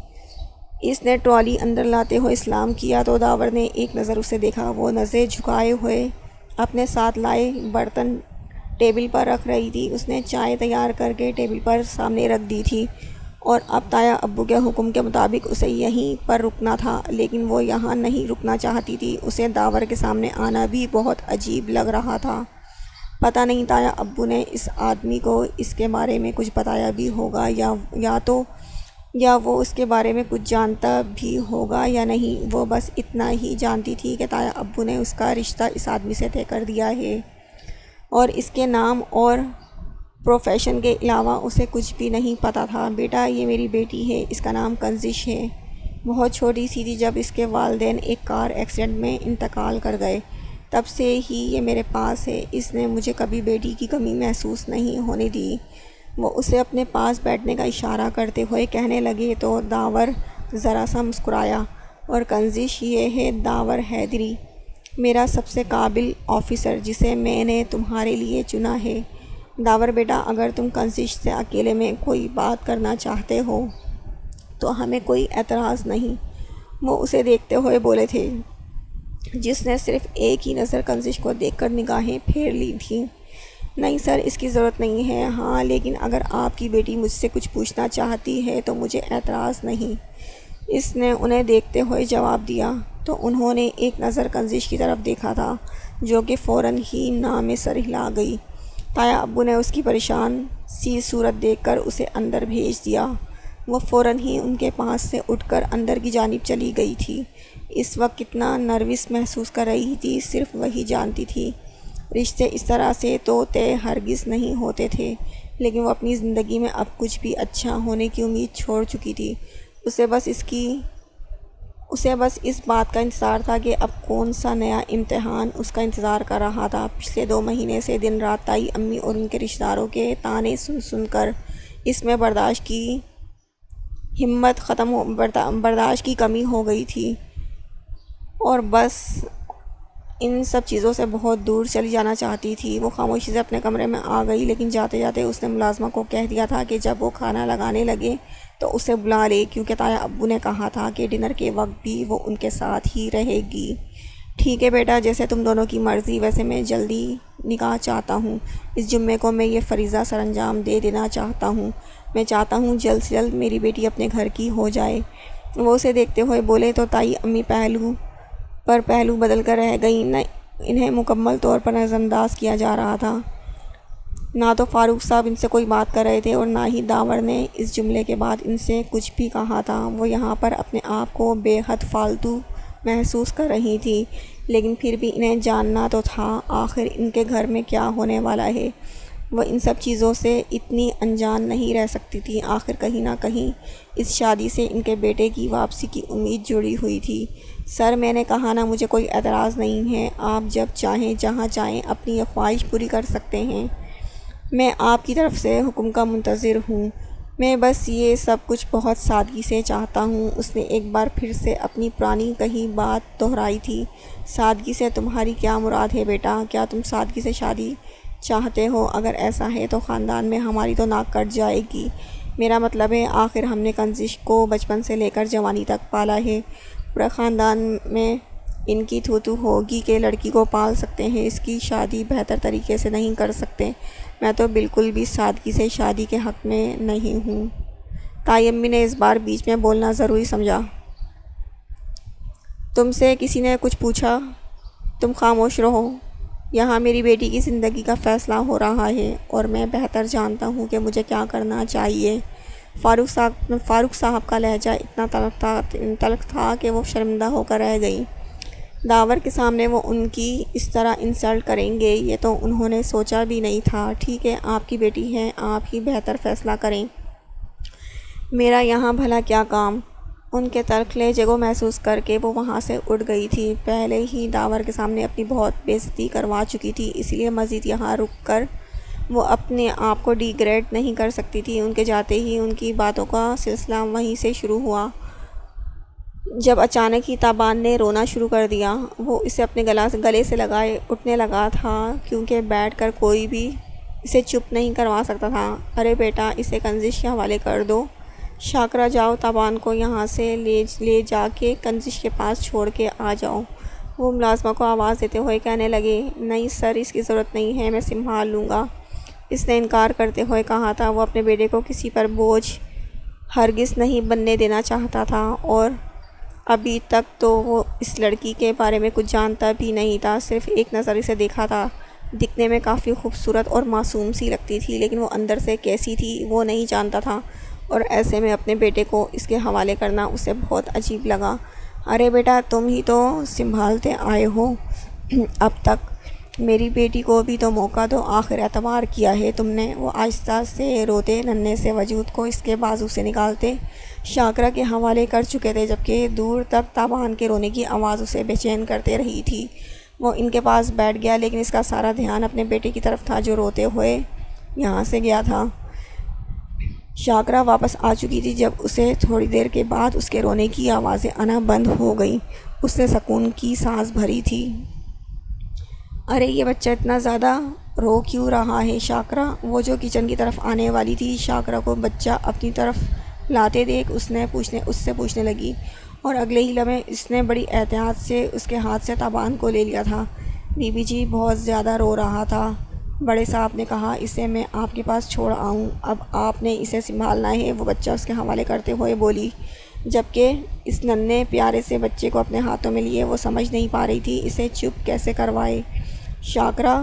اس نے ٹرالی اندر لاتے ہوئے سلام کیا تو داور نے ایک نظر اسے دیکھا۔ وہ نظریں جھکائے ہوئے اپنے ساتھ لائے برتن ٹیبل پر رکھ رہی تھی۔ اس نے چائے تیار کر کے ٹیبل پر سامنے رکھ دی تھی اور اب طایا ابو کے حکم کے مطابق اسے یہیں پر رکنا تھا، لیکن وہ یہاں نہیں رکنا چاہتی تھی۔ اسے داور کے سامنے آنا بھی بہت عجیب لگ رہا تھا۔ پتہ نہیں طایا ابو نے اس آدمی کو اس کے بارے میں کچھ بتایا بھی ہوگا یا وہ اس کے بارے میں کچھ جانتا بھی ہوگا یا نہیں۔ وہ بس اتنا ہی جانتی تھی کہ طایا ابو نے اس کا رشتہ اس آدمی سے طے کر دیا ہے، اور اس کے نام اور پروفیشن کے علاوہ اسے کچھ بھی نہیں پتہ تھا۔ بیٹا، یہ میری بیٹی ہے، اس کا نام کنزش ہے۔ بہت چھوٹی سی تھی جب اس کے والدین ایک کار ایکسیڈنٹ میں انتقال کر گئے، تب سے ہی یہ میرے پاس ہے۔ اس نے مجھے کبھی بیٹی کی کمی محسوس نہیں ہونے دی۔ وہ اسے اپنے پاس بیٹھنے کا اشارہ کرتے ہوئے کہنے لگے تو داور ذرا سا مسکرایا۔ اور کنزش یہ ہے داور حیدری، میرا سب سے قابل آفیسر، جسے میں نے تمہارے لیے چنا ہے۔ داور بیٹا، اگر تم کنزش سے اکیلے میں کوئی بات کرنا چاہتے ہو تو ہمیں کوئی اعتراض نہیں، وہ اسے دیکھتے ہوئے بولے تھے، جس نے صرف ایک ہی نظر کنزش کو دیکھ کر نگاہیں پھیر لی تھیں۔ نہیں سر، اس کی ضرورت نہیں ہے۔ ہاں، لیکن اگر آپ کی بیٹی مجھ سے کچھ پوچھنا چاہتی ہے تو مجھے اعتراض نہیں، اس نے انہیں دیکھتے ہوئے جواب دیا۔ تو انہوں نے ایک نظر کنزش کی طرف دیکھا تھا، جو کہ فوراً ہی نام سر ہلا گئی۔ طایا ابو نے اس کی پریشان سی صورت دیکھ کر اسے اندر بھیج دیا۔ وہ فوراً ہی ان کے پاس سے اٹھ کر اندر کی جانب چلی گئی تھی۔ اس وقت کتنا نروس محسوس کر رہی تھی صرف وہی جانتی تھی۔ رشتے اس طرح سے تو طے ہرگز نہیں ہوتے تھے، لیکن وہ اپنی زندگی میں اب کچھ بھی اچھا ہونے کی امید چھوڑ چکی تھی۔ اسے بس اس بات کا انتظار تھا کہ اب کون سا نیا امتحان اس کا انتظار کر رہا تھا۔ پچھلے 2 مہینے سے دن رات طائی امی اور ان کے رشتہ داروں کے طعنے سن کر اس میں برداشت کی کمی ہو گئی تھی، اور بس ان سب چیزوں سے بہت دور چلی جانا چاہتی تھی۔ وہ خاموشی سے اپنے کمرے میں آ گئی، لیکن جاتے جاتے اس نے ملازمہ کو کہہ دیا تھا کہ جب وہ کھانا لگانے لگے تو اسے بلا لے، کیونکہ طایا ابو نے کہا تھا کہ ڈنر کے وقت بھی وہ ان کے ساتھ ہی رہے گی۔ ٹھیک ہے بیٹا، جیسے تم دونوں کی مرضی، ویسے میں جلدی نکاح چاہتا ہوں۔ اس جمعے کو میں یہ فریضہ سر انجام دے دینا چاہتا ہوں۔ میں چاہتا ہوں جلد سے جلد میری بیٹی اپنے گھر کی ہو جائے۔ وہ اسے دیکھتے ہوئے بولے تو طائی امی پہلو بدل کر رہ گئیں۔ انہیں مکمل طور پر نظر انداز کیا جا رہا تھا۔ نہ تو فاروق صاحب ان سے کوئی بات کر رہے تھے اور نہ ہی داور نے اس جملے کے بعد ان سے کچھ بھی کہا تھا۔ وہ یہاں پر اپنے آپ کو بے حد فالتو محسوس کر رہی تھی، لیکن پھر بھی انہیں جاننا تو تھا آخر ان کے گھر میں کیا ہونے والا ہے۔ وہ ان سب چیزوں سے اتنی انجان نہیں رہ سکتی تھی۔ آخر کہیں نہ کہیں اس شادی سے ان کے بیٹے کی واپسی کی امید جڑی ہوئی تھی۔ سر، میں نے کہا نا، مجھے کوئی اعتراض نہیں ہے۔ آپ جب چاہیں جہاں چاہیں اپنی یہ خواہش پوری کر سکتے ہیں۔ میں آپ کی طرف سے حکم کا منتظر ہوں۔ میں بس یہ سب کچھ بہت سادگی سے چاہتا ہوں۔ اس نے ایک بار پھر سے اپنی پرانی کہی بات دہرائی تھی۔ سادگی سے تمہاری کیا مراد ہے بیٹا؟ کیا تم سادگی سے شادی چاہتے ہو؟ اگر ایسا ہے تو خاندان میں ہماری تو ناک کٹ جائے گی۔ میرا مطلب ہے آخر ہم نے کنزش کو بچپن سے لے کر جوانی تک پالا ہے۔ پورے خاندان میں ان کی تھو ہوگی کہ لڑکی کو پال سکتے ہیں، اس کی شادی بہتر طریقے سے نہیں کر سکتے۔ میں تو بالکل بھی سادگی سے شادی کے حق میں نہیں ہوں۔ طائی امی نے اس بار بیچ میں بولنا ضروری سمجھا۔ تم سے کسی نے کچھ پوچھا؟ تم خاموش رہو۔ یہاں میری بیٹی کی زندگی کا فیصلہ ہو رہا ہے اور میں بہتر جانتا ہوں کہ مجھے کیا کرنا چاہیے۔ فاروق صاحب کا لہجہ اتنا تلخ تھا کہ وہ شرمندہ ہو کر رہ گئی۔ داور کے سامنے وہ ان کی اس طرح انسلٹ کریں گے، یہ تو انہوں نے سوچا بھی نہیں تھا۔ ٹھیک ہے، آپ کی بیٹی ہے، آپ ہی بہتر فیصلہ کریں، میرا یہاں بھلا کیا کام؟ ان کے تلخ لہجے کو محسوس کر کے وہ وہاں سے اٹھ گئی تھی۔ پہلے ہی داور کے سامنے اپنی بہت بے عزتی کروا چکی تھی، اس لیے مزید یہاں رک کر وہ اپنے آپ کو ڈیگریڈ نہیں کر سکتی تھی۔ ان کے جاتے ہی ان کی باتوں کا سلسلہ وہیں سے شروع ہوا۔ جب اچانک ہی تابان نے رونا شروع کر دیا۔ وہ اسے اپنے گلے سے لگائے اٹھنے لگا تھا کیونکہ بیٹھ کر کوئی بھی اسے چپ نہیں کروا سکتا تھا۔ ارے بیٹا، اسے کنزش کے حوالے کر دو۔ شاکرا، جاؤ تابان کو یہاں سے لے جا کے کنزش کے پاس چھوڑ کے آ جاؤ۔ وہ ملازمہ کو آواز دیتے ہوئے کہنے لگے، نہیں سر، اس کی ضرورت نہیں ہے، میں سنبھال لوں گا۔ اس نے انکار کرتے ہوئے کہا تھا وہ اپنے بیٹے کو کسی پر بوجھ ہرگز نہیں بننے دینا چاہتا تھا، اور ابھی تک تو وہ اس لڑکی کے بارے میں کچھ جانتا بھی نہیں تھا، صرف ایک نظر اسے دیکھا تھا۔ دکھنے میں کافی خوبصورت اور معصوم سی لگتی تھی، لیکن وہ اندر سے کیسی تھی وہ نہیں جانتا تھا، اور ایسے میں اپنے بیٹے کو اس کے حوالے کرنا اسے بہت عجیب لگا۔ ارے بیٹا، تم ہی تو سنبھالتے آئے ہو اب تک، میری بیٹی کو بھی تو موقع دو، آخر اعتبار کیا ہے تم نے۔ وہ آہستہ سے روتے ننھے سے وجود کو اس کے بازو سے نکالتے شاکرا کے حوالے کر چکے تھے، جبکہ دور تک تابان کے رونے کی آواز اسے بے چین کرتے رہی تھی۔ وہ ان کے پاس بیٹھ گیا، لیکن اس کا سارا دھیان اپنے بیٹے کی طرف تھا جو روتے ہوئے یہاں سے گیا تھا۔ شاکرا واپس آ چکی تھی جب اسے تھوڑی دیر کے بعد اس کے رونے کی آوازیں آنا بند ہو گئیں۔ اس نے سکون کی سانس بھری تھی۔ ارے یہ بچہ اتنا زیادہ رو کیوں رہا ہے شاکرا؟ وہ جو کچن کی طرف آنے والی تھی، شاکرا کو بچہ اپنی طرف لاتے دیکھ اس سے پوچھنے لگی، اور اگلے ہی لمحے اس نے بڑی احتیاط سے اس کے ہاتھ سے تابان کو لے لیا تھا۔ بی بی جی بہت زیادہ رو رہا تھا، بڑے صاحب نے کہا اسے میں آپ کے پاس چھوڑ آؤں، اب آپ نے اسے سنبھالنا ہے، وہ بچہ اس کے حوالے کرتے ہوئے بولی، جبکہ اس ننھے پیارے سے بچے کو اپنے ہاتھوں میں لیے وہ سمجھ نہیں پا رہی تھی اسے چپ کیسے کروائے۔ شاکرا،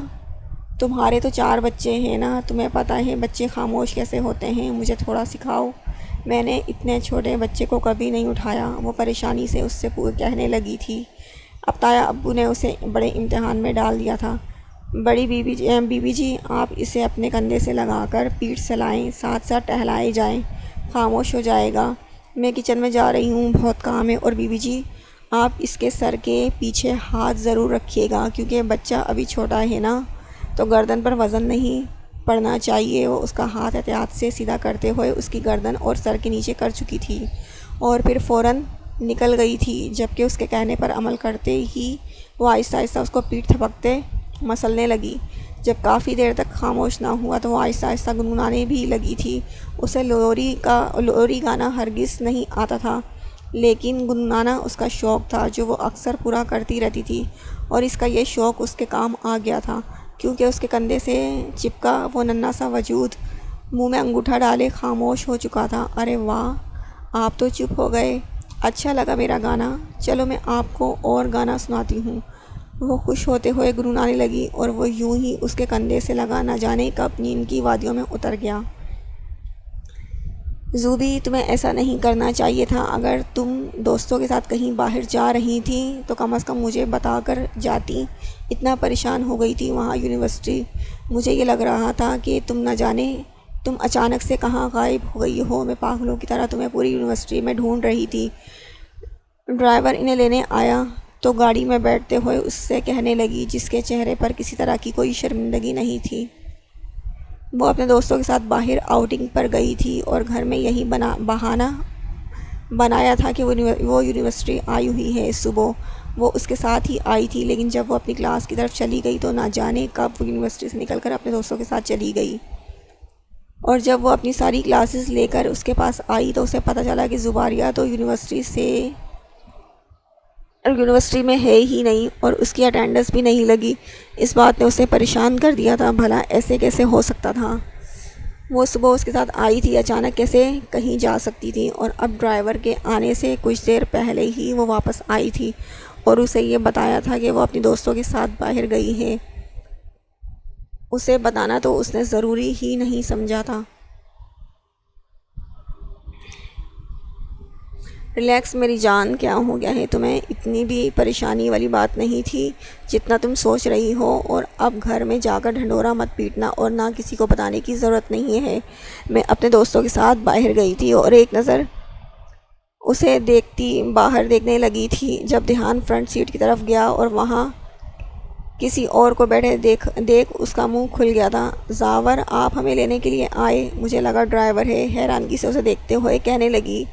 تمہارے تو 4 بچے ہیں نا، تمہیں پتہ ہے بچے خاموش کیسے ہوتے ہیں، مجھے تھوڑا سکھاؤ، میں نے اتنے چھوٹے بچے کو کبھی نہیں اٹھایا۔ وہ پریشانی سے اس سے کہنے لگی تھی۔ اب تایا ابو نے اسے بڑے امتحان میں ڈال دیا تھا۔ بڑی بی بی جی، آپ اسے اپنے کندھے سے لگا کر پیٹھ سلائیں، ساتھ ساتھ ٹہلائے جائیں، خاموش ہو جائے گا، میں کچن میں جا رہی ہوں، بہت کام ہے۔ اور بی بی جی، آپ اس کے سر کے پیچھے ہاتھ ضرور رکھیے گا، کیونکہ بچہ ابھی چھوٹا ہے نا، تو گردن پر وزن نہیں پڑنا چاہیے۔ وہ اس کا ہاتھ احتیاط سے سیدھا کرتے ہوئے اس کی گردن اور سر کے نیچے کر چکی تھی، اور پھر فوراً نکل گئی تھی، جبکہ اس کے کہنے پر عمل کرتے ہی وہ آہستہ آہستہ اس کو پیٹھ تھپکتے مسلنے لگی۔ جب کافی دیر تک خاموش نہ ہوا تو وہ آہستہ آہستہ گنگنانے بھی لگی تھی۔ اسے لوری گانا ہرگز نہیں آتا تھا، لیکن گنگنانا اس کا شوق تھا جو وہ اکثر پورا کرتی رہتی تھی، اور اس کا یہ شوق اس کے کام آ گیا تھا، کیونکہ اس کے کندھے سے چپکا وہ ننھا سا وجود منہ میں انگوٹھا ڈالے خاموش ہو چکا تھا۔ ارے واہ، آپ تو چپ ہو گئے، اچھا لگا میرا گانا، چلو میں آپ کو اور گانا سناتی ہوں۔ وہ خوش ہوتے ہوئے گنگنانے لگی، اور وہ یوں ہی اس کے کندھے سے لگا نہ جانے کب نیند کی وادیوں میں اتر گیا۔ زوبی، تمہیں ایسا نہیں کرنا چاہیے تھا، اگر تم دوستوں کے ساتھ کہیں باہر جا رہی تھی تو کم از کم مجھے بتا کر جاتی، اتنا پریشان ہو گئی تھی وہاں یونیورسٹی، مجھے یہ لگ رہا تھا کہ تم نہ جانے تم اچانک سے کہاں غائب ہو گئی ہو، میں پاگلوں کی طرح تمہیں پوری یونیورسٹی میں ڈھونڈ رہی تھی۔ ڈرائیور انہیں لینے آیا تو گاڑی میں بیٹھتے ہوئے اس سے کہنے لگی، جس کے چہرے پر کسی طرح کی کوئی شرمندگی نہیں تھی۔ وہ اپنے دوستوں کے ساتھ باہر آؤٹنگ پر گئی تھی، اور گھر میں یہی بہانہ بنایا تھا کہ وہ یونیورسٹی آئی ہوئی ہے۔ صبح وہ اس کے ساتھ ہی آئی تھی، لیکن جب وہ اپنی کلاس کی طرف چلی گئی تو نہ جانے کب وہ یونیورسٹی سے نکل کر اپنے دوستوں کے ساتھ چلی گئی، اور جب وہ اپنی ساری کلاسز لے کر اس کے پاس آئی تو اسے پتہ چلا کہ زباریہ تو یونیورسٹی میں ہے ہی نہیں، اور اس کی اٹینڈنس بھی نہیں لگی۔ اس بات نے اسے پریشان کر دیا تھا، بھلا ایسے کیسے ہو سکتا تھا؟ وہ صبح اس کے ساتھ آئی تھی، اچانک کیسے کہیں جا سکتی تھی؟ اور اب ڈرائیور کے آنے سے کچھ دیر پہلے ہی وہ واپس آئی تھی اور اسے یہ بتایا تھا کہ وہ اپنی دوستوں کے ساتھ باہر گئی ہے۔ اسے بتانا تو اس نے ضروری ہی نہیں سمجھا تھا۔ ریلیکس میری جان، کیا ہو گیا ہے تمہیں؟ اتنی بھی پریشانی والی بات نہیں تھی جتنا تم سوچ رہی ہو، اور اب گھر میں جا کر ڈھنڈورا مت پیٹنا، اور نہ کسی کو بتانے کی ضرورت نہیں ہے۔ میں اپنے دوستوں کے ساتھ باہر گئی تھی اور ایک نظر اسے باہر دیکھنے لگی تھی، جب دھیان فرنٹ سیٹ کی طرف گیا اور وہاں کسی اور کو بیٹھے دیکھ اس کا منہ کھل گیا تھا۔ زاور، آپ ہمیں لینے کے لیے آئے؟ مجھے لگا ڈرائیور ہے، حیرانگی سے اسے دیکھتے ہوئے کہنے لگی،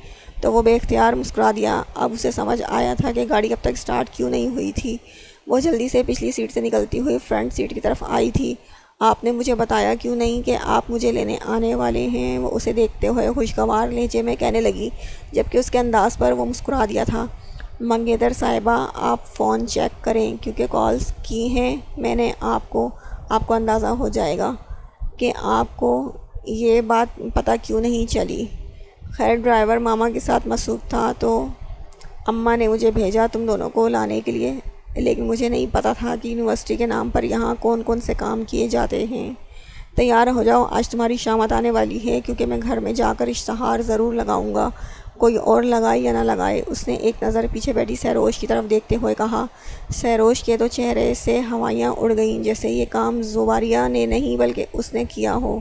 تو وہ بے اختیار مسکرا دیا۔ اب اسے سمجھ آیا تھا کہ گاڑی اب تک سٹارٹ کیوں نہیں ہوئی تھی۔ وہ جلدی سے پچھلی سیٹ سے نکلتی ہوئی فرنٹ سیٹ کی طرف آئی تھی۔ آپ نے مجھے بتایا کیوں نہیں کہ آپ مجھے لینے آنے والے ہیں؟ وہ اسے دیکھتے ہوئے خوشگوار لہجے میں کہنے لگی، جبکہ اس کے انداز پر وہ مسکرا دیا تھا۔ منگیتر صاحبہ، آپ فون چیک کریں کیونکہ کالز کی ہیں میں نے۔ آپ کو اندازہ ہو جائے گا کہ آپ کو یہ بات پتہ کیوں نہیں چلی۔ خیر ڈرائیور ماما کے ساتھ مصروف تھا تو اماں نے مجھے بھیجا تم دونوں کو لانے کے لیے، لیکن مجھے نہیں پتہ تھا کہ یونیورسٹی کے نام پر یہاں کون کون سے کام کیے جاتے ہیں۔ تیار ہو جاؤ، آج تمہاری شامت آنے والی ہے، کیونکہ میں گھر میں جا کر اشتہار ضرور لگاؤں گا، کوئی اور لگائے یا نہ لگائے۔ اس نے ایک نظر پیچھے بیٹھی سہروش کی طرف دیکھتے ہوئے کہا۔ سہروش کے تو چہرے سے ہوائیاں اڑ گئیں، جیسے یہ کام زباریہ نے نہیں بلکہ اس نے کیا ہو۔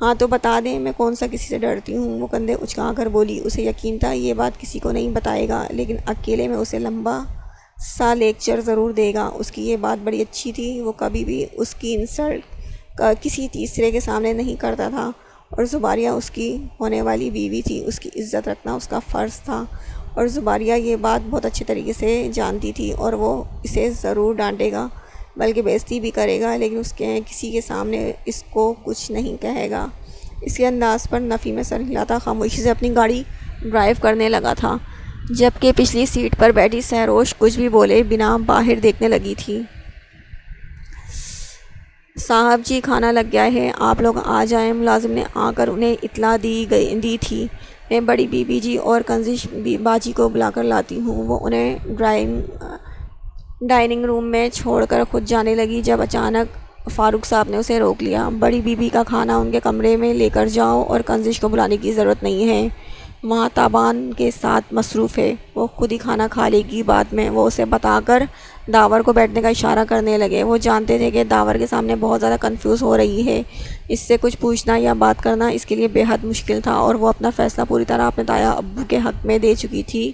ہاں تو بتا دیں، میں کون سا کسی سے ڈرتی ہوں؟ وہ کندھے اچکا کر بولی۔ اسے یقین تھا یہ بات کسی کو نہیں بتائے گا، لیکن اکیلے میں اسے لمبا سا لیکچر ضرور دے گا۔ اس کی یہ بات بڑی اچھی تھی، وہ کبھی بھی اس کی انسلٹ کسی تیسرے کے سامنے نہیں کرتا تھا، اور زباریہ اس کی ہونے والی بیوی تھی، اس کی عزت رکھنا اس کا فرض تھا، اور زباریہ یہ بات بہت اچھے طریقے سے جانتی تھی، اور وہ اسے ضرور ڈانٹے گا بلکہ بےعزتی بھی کرے گا، لیکن اس کے کسی کے سامنے اس کو کچھ نہیں کہے گا۔ اس کے انداز پر نفی میں سر ہلاتا خاموشی سے اپنی گاڑی ڈرائیو کرنے لگا تھا، جبکہ پچھلی سیٹ پر بیٹھی سہروش کچھ بھی بولے بنا باہر دیکھنے لگی تھی۔ صاحب جی، کھانا لگ گیا ہے، آپ لوگ آ جائیں، ملازم نے آ کر انہیں اطلاع دی تھی۔ میں بڑی بی بی جی اور کنزش باجی کو بلا کر لاتی ہوں۔ وہ انہیں ڈائننگ روم میں چھوڑ کر خود جانے لگی، جب اچانک فاروق صاحب نے اسے روک لیا۔ بڑی بی بی کا کھانا ان کے کمرے میں لے کر جاؤ، اور کنزش کو بلانے کی ضرورت نہیں ہے، وہاں تابان کے ساتھ مصروف ہے، وہ خود ہی کھانا کھا لے گی بعد میں۔ وہ اسے بتا کر داور کو بیٹھنے کا اشارہ کرنے لگے۔ وہ جانتے تھے کہ داور کے سامنے بہت زیادہ کنفیوز ہو رہی ہے، اس سے کچھ پوچھنا یا بات کرنا اس کے لیے بے حد مشکل تھا، اور وہ اپنا فیصلہ پوری طرح اپنے تایا ابو کے حق میں دے چکی تھی،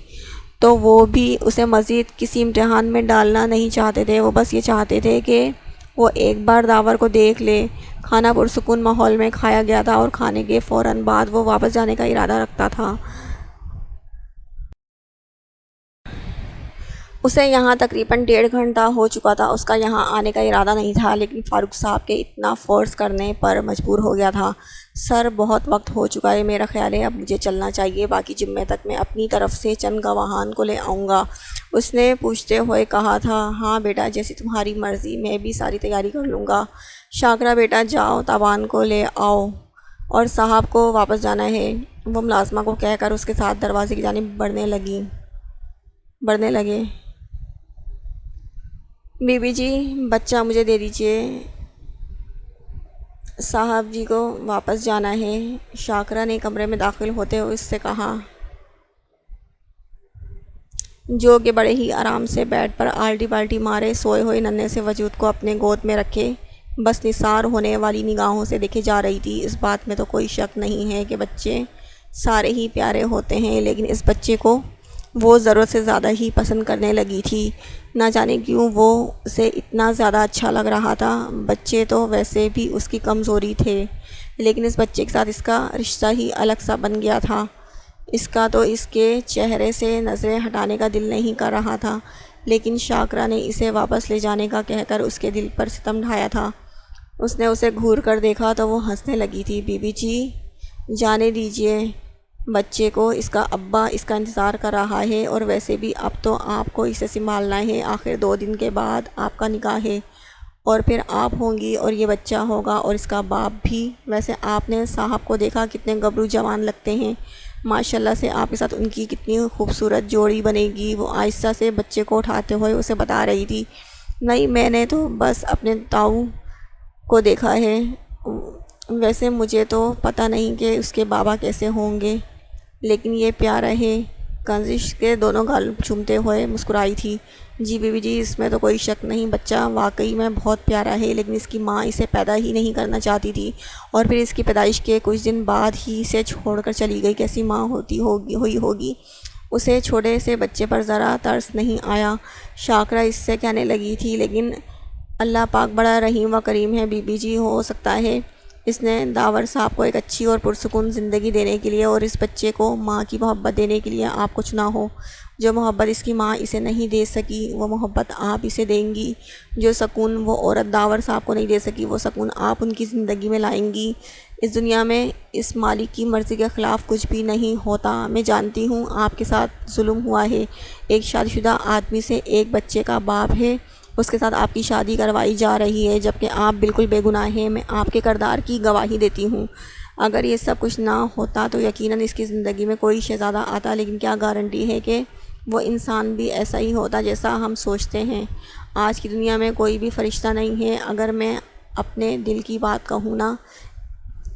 تو وہ بھی اسے مزید کسی امتحان میں ڈالنا نہیں چاہتے تھے۔ وہ بس یہ چاہتے تھے کہ وہ ایک بار داور کو دیکھ لے۔ کھانا پرسکون ماحول میں کھایا گیا تھا، اور کھانے کے فوراً بعد وہ واپس جانے کا ارادہ رکھتا تھا۔ اسے یہاں تقریباً 1.5 گھنٹہ ہو چکا تھا۔ اس کا یہاں آنے کا ارادہ نہیں تھا، لیکن فاروق صاحب کے اتنا فورس کرنے پر مجبور ہو گیا تھا۔ سر، بہت وقت ہو چکا ہے، میرا خیال ہے اب مجھے چلنا چاہیے، باقی جمعے تک میں اپنی طرف سے چند گواہان کو لے آؤں گا۔ اس نے پوچھتے ہوئے کہا تھا۔ ہاں بیٹا، جیسی تمہاری مرضی، میں بھی ساری تیاری کر لوں گا۔ شاکرہ بیٹا جاؤ، تابان کو لے آؤ، اور صاحب کو واپس جانا ہے، وہ ملازمہ کو کہہ کر اس کے ساتھ دروازے کی جانب بڑھنے لگے۔ بی بی جی، بچہ مجھے دے دیجیے، صاحب جی کو واپس جانا ہے، شاکرہ نے کمرے میں داخل ہوتے ہوئے اس سے کہا، جو کہ بڑے ہی آرام سے بیڈ پر آلٹی پالٹی مارے سوئے ہوئے ننھے سے وجود کو اپنے گود میں رکھے بس نثار ہونے والی نگاہوں سے دیکھے جا رہی تھی۔ اس بات میں تو کوئی شک نہیں ہے کہ بچے سارے ہی پیارے ہوتے ہیں، لیکن اس بچے کو وہ ضرورت سے زیادہ ہی پسند کرنے لگی تھی۔ نہ جانے کیوں وہ اسے اتنا زیادہ اچھا لگ رہا تھا۔ بچے تو ویسے بھی اس کی کمزوری تھے، لیکن اس بچے کے ساتھ اس کا رشتہ ہی الگ سا بن گیا تھا۔ اس کا تو اس کے چہرے سے نظریں ہٹانے کا دل نہیں کر رہا تھا، لیکن شاکرہ نے اسے واپس لے جانے کا کہہ کر اس کے دل پر ستم ڈھایا تھا۔ اس نے اسے گھور کر دیکھا تو وہ ہنسنے لگی تھی۔ بی بی جی، جانے دیجیے بچے کو، اس کا ابا اس کا انتظار کر رہا ہے، اور ویسے بھی اب تو آپ کو اسے سنبھالنا ہے۔ آخر 2 دن کے بعد آپ کا نکاح ہے، اور پھر آپ ہوں گی اور یہ بچہ ہوگا اور اس کا باپ بھی۔ ویسے آپ نے صاحب کو دیکھا، کتنے گبرو جوان لگتے ہیں، ماشاءاللہ سے آپ کے ساتھ ان کی کتنی خوبصورت جوڑی بنے گی۔ وہ آہستہ سے بچے کو اٹھاتے ہوئے اسے بتا رہی تھی۔ نہیں، میں نے تو بس اپنے تاؤ کو دیکھا ہے، ویسے مجھے تو پتہ نہیں کہ اس کے بابا کیسے ہوں گے، لیکن یہ پیارا ہے۔ کنزش کے دونوں گال چومتے ہوئے مسکرائی تھی۔ جی بی بی جی، اس میں تو کوئی شک نہیں، بچہ واقعی میں بہت پیارا ہے، لیکن اس کی ماں اسے پیدا ہی نہیں کرنا چاہتی تھی، اور پھر اس کی پیدائش کے کچھ دن بعد ہی اسے چھوڑ کر چلی گئی۔ کیسی ماں ہوئی ہوگی، اسے چھوٹے سے بچے پر ذرا ترس نہیں آیا، شاکرہ اس سے کہنے لگی تھی۔ لیکن اللہ پاک بڑا رحیم و کریم ہے بی بی جی، ہو سکتا ہے اس نے داور صاحب کو ایک اچھی اور پرسکون زندگی دینے کے لیے اور اس بچے کو ماں کی محبت دینے کے لیے آپ کو چنا ہو۔ جو محبت اس کی ماں اسے نہیں دے سکی وہ محبت آپ اسے دیں گی۔ جو سکون وہ عورت داور صاحب کو نہیں دے سکی وہ سکون آپ ان کی زندگی میں لائیں گی۔ اس دنیا میں اس مالک کی مرضی کے خلاف کچھ بھی نہیں ہوتا۔ میں جانتی ہوں آپ کے ساتھ ظلم ہوا ہے۔ ایک شادی شدہ آدمی سے ایک بچے کا باپ ہے، اس کے ساتھ آپ کی شادی کروائی جا رہی ہے جبکہ آپ بالکل بے گناہ ہیں۔ میں آپ کے کردار کی گواہی دیتی ہوں۔ اگر یہ سب کچھ نہ ہوتا تو یقیناً اس کی زندگی میں کوئی شہزادہ آتا، لیکن کیا گارنٹی ہے کہ وہ انسان بھی ایسا ہی ہوتا جیسا ہم سوچتے ہیں۔ آج کی دنیا میں کوئی بھی فرشتہ نہیں ہے۔ اگر میں اپنے دل کی بات کہوں نا،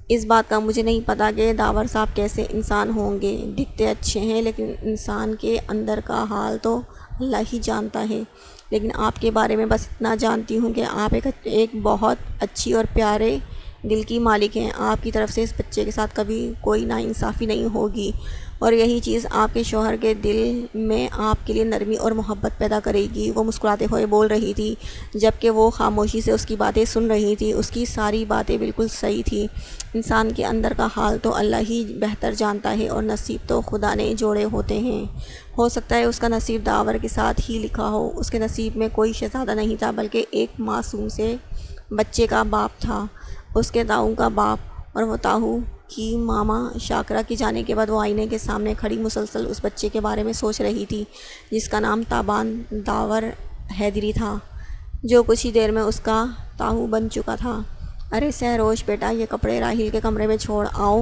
اس بات کا مجھے نہیں پتہ کہ داور صاحب کیسے انسان ہوں گے۔ دکھتے اچھے ہیں لیکن انسان کے اندر کا حال تو اللہ ہی جانتا ہے۔ لیکن آپ کے بارے میں بس اتنا جانتی ہوں کہ آپ ایک بہت اچھی اور پیارے دل کی مالک ہیں۔ آپ کی طرف سے اس بچے کے ساتھ کبھی کوئی ناانصافی نہیں ہوگی اور یہی چیز آپ کے شوہر کے دل میں آپ کے لیے نرمی اور محبت پیدا کرے گی۔ وہ مسکراتے ہوئے بول رہی تھی جبکہ وہ خاموشی سے اس کی باتیں سن رہی تھی۔ اس کی ساری باتیں بالکل صحیح تھی۔ انسان کے اندر کا حال تو اللہ ہی بہتر جانتا ہے اور نصیب تو خدا نے جوڑے ہوتے ہیں۔ ہو سکتا ہے اس کا نصیب داور کے ساتھ ہی لکھا ہو۔ اس کے نصیب میں کوئی شہزادہ نہیں تھا بلکہ ایک معصوم سے بچے کا باپ تھا، اس کے تاؤ کا باپ۔ اور وہ تاؤ کی ماما شاکرہ کے جانے کے بعد وہ آئینے کے سامنے کھڑی مسلسل اس بچے کے بارے میں سوچ رہی تھی جس کا نام تابان داور حیدری تھا، جو کچھ ہی دیر میں اس کا تاؤ بن چکا تھا۔ ارے سہروش بیٹا، یہ کپڑے راحیل کے کمرے میں چھوڑ آؤ،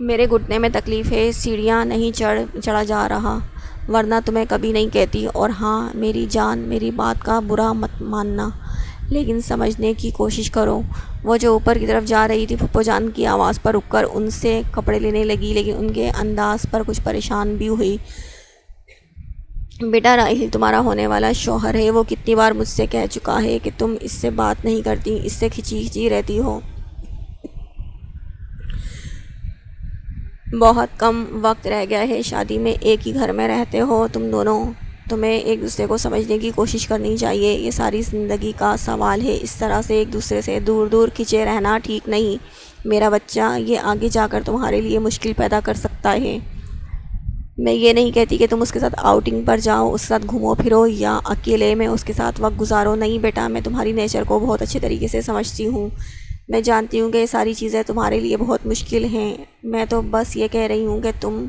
میرے گھٹنے میں تکلیف ہے، سیڑھیاں نہیں چڑھا جا رہا، ورنہ تمہیں کبھی نہیں کہتی۔ اور ہاں میری جان، میری بات کا برا مت ماننا، لیکن سمجھنے کی کوشش کرو۔ وہ جو اوپر کی طرف جا رہی تھی پھپھو جان کی آواز پر رک کر ان سے کپڑے لینے لگی، لیکن ان کے انداز پر کچھ پریشان بھی ہوئی۔ بیٹا، راحیل تمہارا ہونے والا شوہر ہے۔ وہ کتنی بار مجھ سے کہہ چکا ہے کہ تم اس سے بات نہیں کرتی، اس سے کھچی رہتی ہو۔ بہت کم وقت رہ گیا ہے شادی میں، ایک ہی گھر میں رہتے ہو تم دونوں، تمہیں ایک دوسرے کو سمجھنے کی کوشش کرنی چاہیے۔ یہ ساری زندگی کا سوال ہے۔ اس طرح سے ایک دوسرے سے دور دور کھنچے رہنا ٹھیک نہیں میرا بچہ، یہ آگے جا کر تمہارے لیے مشکل پیدا کر سکتا ہے۔ میں یہ نہیں کہتی کہ تم اس کے ساتھ آؤٹنگ پر جاؤ، اس کے ساتھ گھومو پھرو یا اکیلے میں اس کے ساتھ وقت گزارو۔ نہیں بیٹا، میں تمہاری نیچر کو بہت اچھے طریقے سے سمجھتی ہوں۔ میں جانتی ہوں کہ یہ ساری چیزیں تمہارے لیے بہت مشکل ہیں۔ میں تو بس یہ کہہ رہی ہوں کہ تم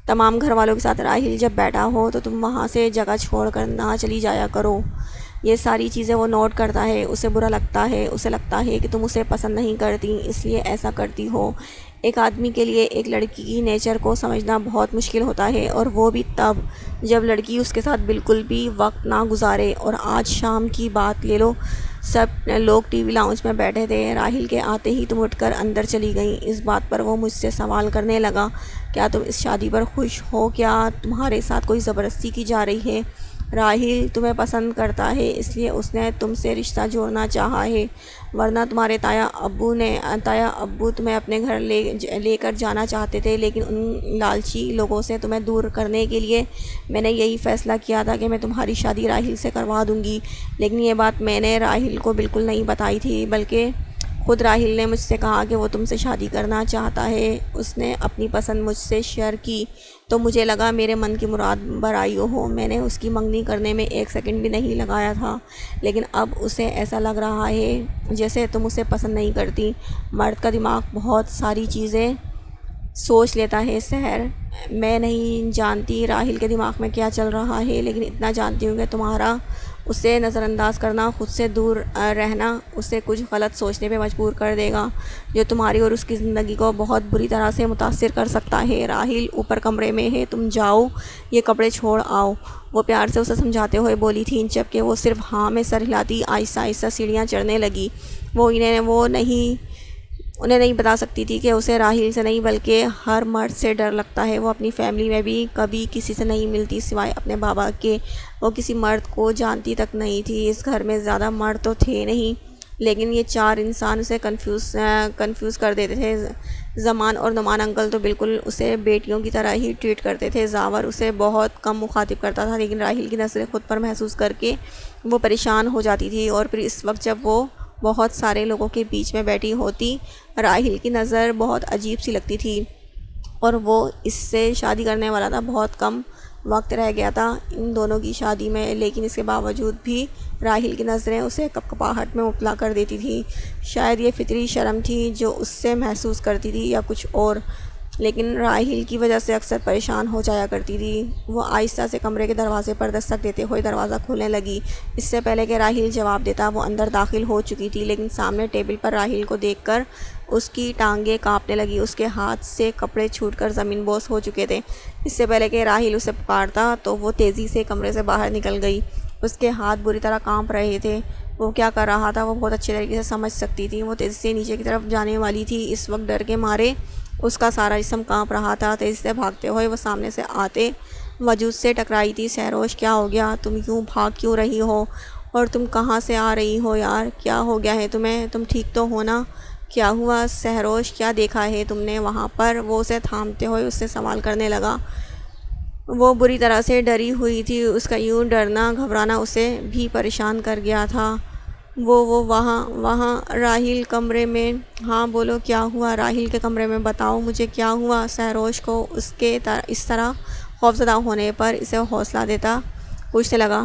تمام گھر والوں کے ساتھ راحیل جب بیٹھا ہو تو تم وہاں سے جگہ چھوڑ کر نہ چلی جایا کرو۔ یہ ساری چیزیں وہ نوٹ کرتا ہے، اسے برا لگتا ہے، اسے لگتا ہے کہ تم اسے پسند نہیں کرتی، اس لیے ایسا کرتی ہو۔ ایک آدمی کے لیے ایک لڑکی کی نیچر کو سمجھنا بہت مشکل ہوتا ہے، اور وہ بھی تب جب لڑکی اس کے ساتھ بالکل بھی وقت نہ گزارے۔ اور آج شام کی بات لے لو، سب لوگ ٹی وی لاؤنج میں بیٹھے تھے، راحیل کے آتے ہی تم اٹھ کر اندر چلی گئیں۔ اس بات پر وہ مجھ سے سوال کرنے لگا، کیا تم اس شادی پر خوش ہو؟ کیا تمہارے ساتھ کوئی زبردستی کی جا رہی ہے؟ راحیل تمہیں پسند کرتا ہے، اس لیے اس نے تم سے رشتہ جوڑنا چاہا ہے، ورنہ تمہارے تایا ابو تمہیں اپنے گھر لے کر جانا چاہتے تھے، لیکن ان لالچی لوگوں سے تمہیں دور کرنے کے لیے میں نے یہی فیصلہ کیا تھا کہ میں تمہاری شادی راحیل سے کروا دوں گی۔ لیکن یہ بات میں نے راحیل کو بالکل نہیں بتائی تھی، بلکہ خود راحیل نے مجھ سے کہا کہ وہ تم سے شادی کرنا چاہتا ہے۔ اس نے اپنی پسند مجھ سے شیئر کی تو مجھے لگا میرے من کی مراد برائی ہو۔ میں نے اس کی منگنی کرنے میں ایک سیکنڈ بھی نہیں لگایا تھا، لیکن اب اسے ایسا لگ رہا ہے جیسے تم اسے پسند نہیں کرتی۔ مرد کا دماغ بہت ساری چیزیں سوچ لیتا ہے سحر۔ میں نہیں جانتی راحیل کے دماغ میں کیا چل رہا ہے، لیکن اتنا جانتی ہوں کہ تمہارا اسے نظر انداز کرنا، خود سے دور رہنا اسے کچھ غلط سوچنے پہ مجبور کر دے گا، جو تمہاری اور اس کی زندگی کو بہت بری طرح سے متاثر کر سکتا ہے۔ راحیل اوپر کمرے میں ہے، تم جاؤ، یہ کپڑے چھوڑ آؤ، وہ پیار سے اسے سمجھاتے ہوئے بولی تھی، جبکہ وہ صرف ہاں میں سر ہلاتی آہستہ آہستہ سیڑھیاں چڑھنے لگی۔ انہیں نہیں بتا سکتی تھی کہ اسے راحیل سے نہیں بلکہ ہر مرد سے ڈر لگتا ہے۔ وہ اپنی فیملی میں بھی کبھی کسی سے نہیں ملتی سوائے اپنے بابا کے، وہ کسی مرد کو جانتی تک نہیں تھی۔ اس گھر میں زیادہ مرد تو تھے نہیں، لیکن یہ چار انسان اسے کنفیوز کر دیتے تھے۔ زمان اور نعمان انکل تو بالکل اسے بیٹیوں کی طرح ہی ٹریٹ کرتے تھے۔ زاور اسے بہت کم مخاطب کرتا تھا، لیکن راحیل کی نظریں خود پر محسوس کر کے وہ پریشان ہو جاتی تھی، اور پھر اس وقت جب وہ بہت سارے لوگوں کے بیچ میں بیٹھی ہوتی۔ راحیل کی نظر بہت عجیب سی لگتی تھی اور وہ اس سے شادی کرنے والا تھا، بہت کم وقت رہ گیا تھا ان دونوں کی شادی میں، لیکن اس کے باوجود بھی راحیل کی نظریں اسے کپکپاہٹ میں مبتلا کر دیتی تھی۔ شاید یہ فطری شرم تھی جو اس سے محسوس کرتی تھی یا کچھ اور، لیکن راحیل کی وجہ سے اکثر پریشان ہو جایا کرتی تھی۔ وہ آہستہ سے کمرے کے دروازے پر دستک دیتے ہوئے دروازہ کھولنے لگی۔ اس سے پہلے کہ راحیل جواب دیتا وہ اندر داخل ہو چکی تھی، لیکن سامنے ٹیبل پر راحیل کو دیکھ کر اس کی ٹانگیں کانپنے لگی۔ اس کے ہاتھ سے کپڑے چھوٹ کر زمین بوس ہو چکے تھے۔ اس سے پہلے کہ راحیل اسے پکارتا تو وہ تیزی سے کمرے سے باہر نکل گئی۔ اس کے ہاتھ بری طرح کانپ رہے تھے۔ وہ کیا کر رہا تھا وہ بہت اچھے طریقے سے سمجھ سکتی تھی۔ وہ تیزی سے نیچے کی طرف جانے والی تھی، اس وقت ڈر کے مارے اس کا سارا جسم کانپ رہا تھا۔ تیزی سے بھاگتے ہوئے وہ سامنے سے آتے وجود سے ٹکرائی تھی۔ سہروش، کیا ہو گیا؟ تم یوں بھاگ کیوں رہی ہو؟ اور تم کہاں سے آ رہی ہو یار؟ کیا ہو گیا ہے تمہیں؟ تم ٹھیک تو ہو نا؟ کیا ہوا سہروش؟ کیا دیکھا ہے تم نے وہاں پر؟ وہ اسے تھامتے ہوئے اس سے سوال کرنے لگا۔ وہ بری طرح سے ڈری ہوئی تھی۔ اس کا یوں ڈرنا گھبرانا اسے بھی پریشان کر گیا تھا۔ وہ وہاں راحیل کمرے میں۔ ہاں بولو کیا ہوا راحیل کے کمرے میں؟ بتاؤ مجھے کیا ہوا؟ سہروش کو اس طرح خوفزدہ ہونے پر اسے حوصلہ دیتا پوچھنے لگا۔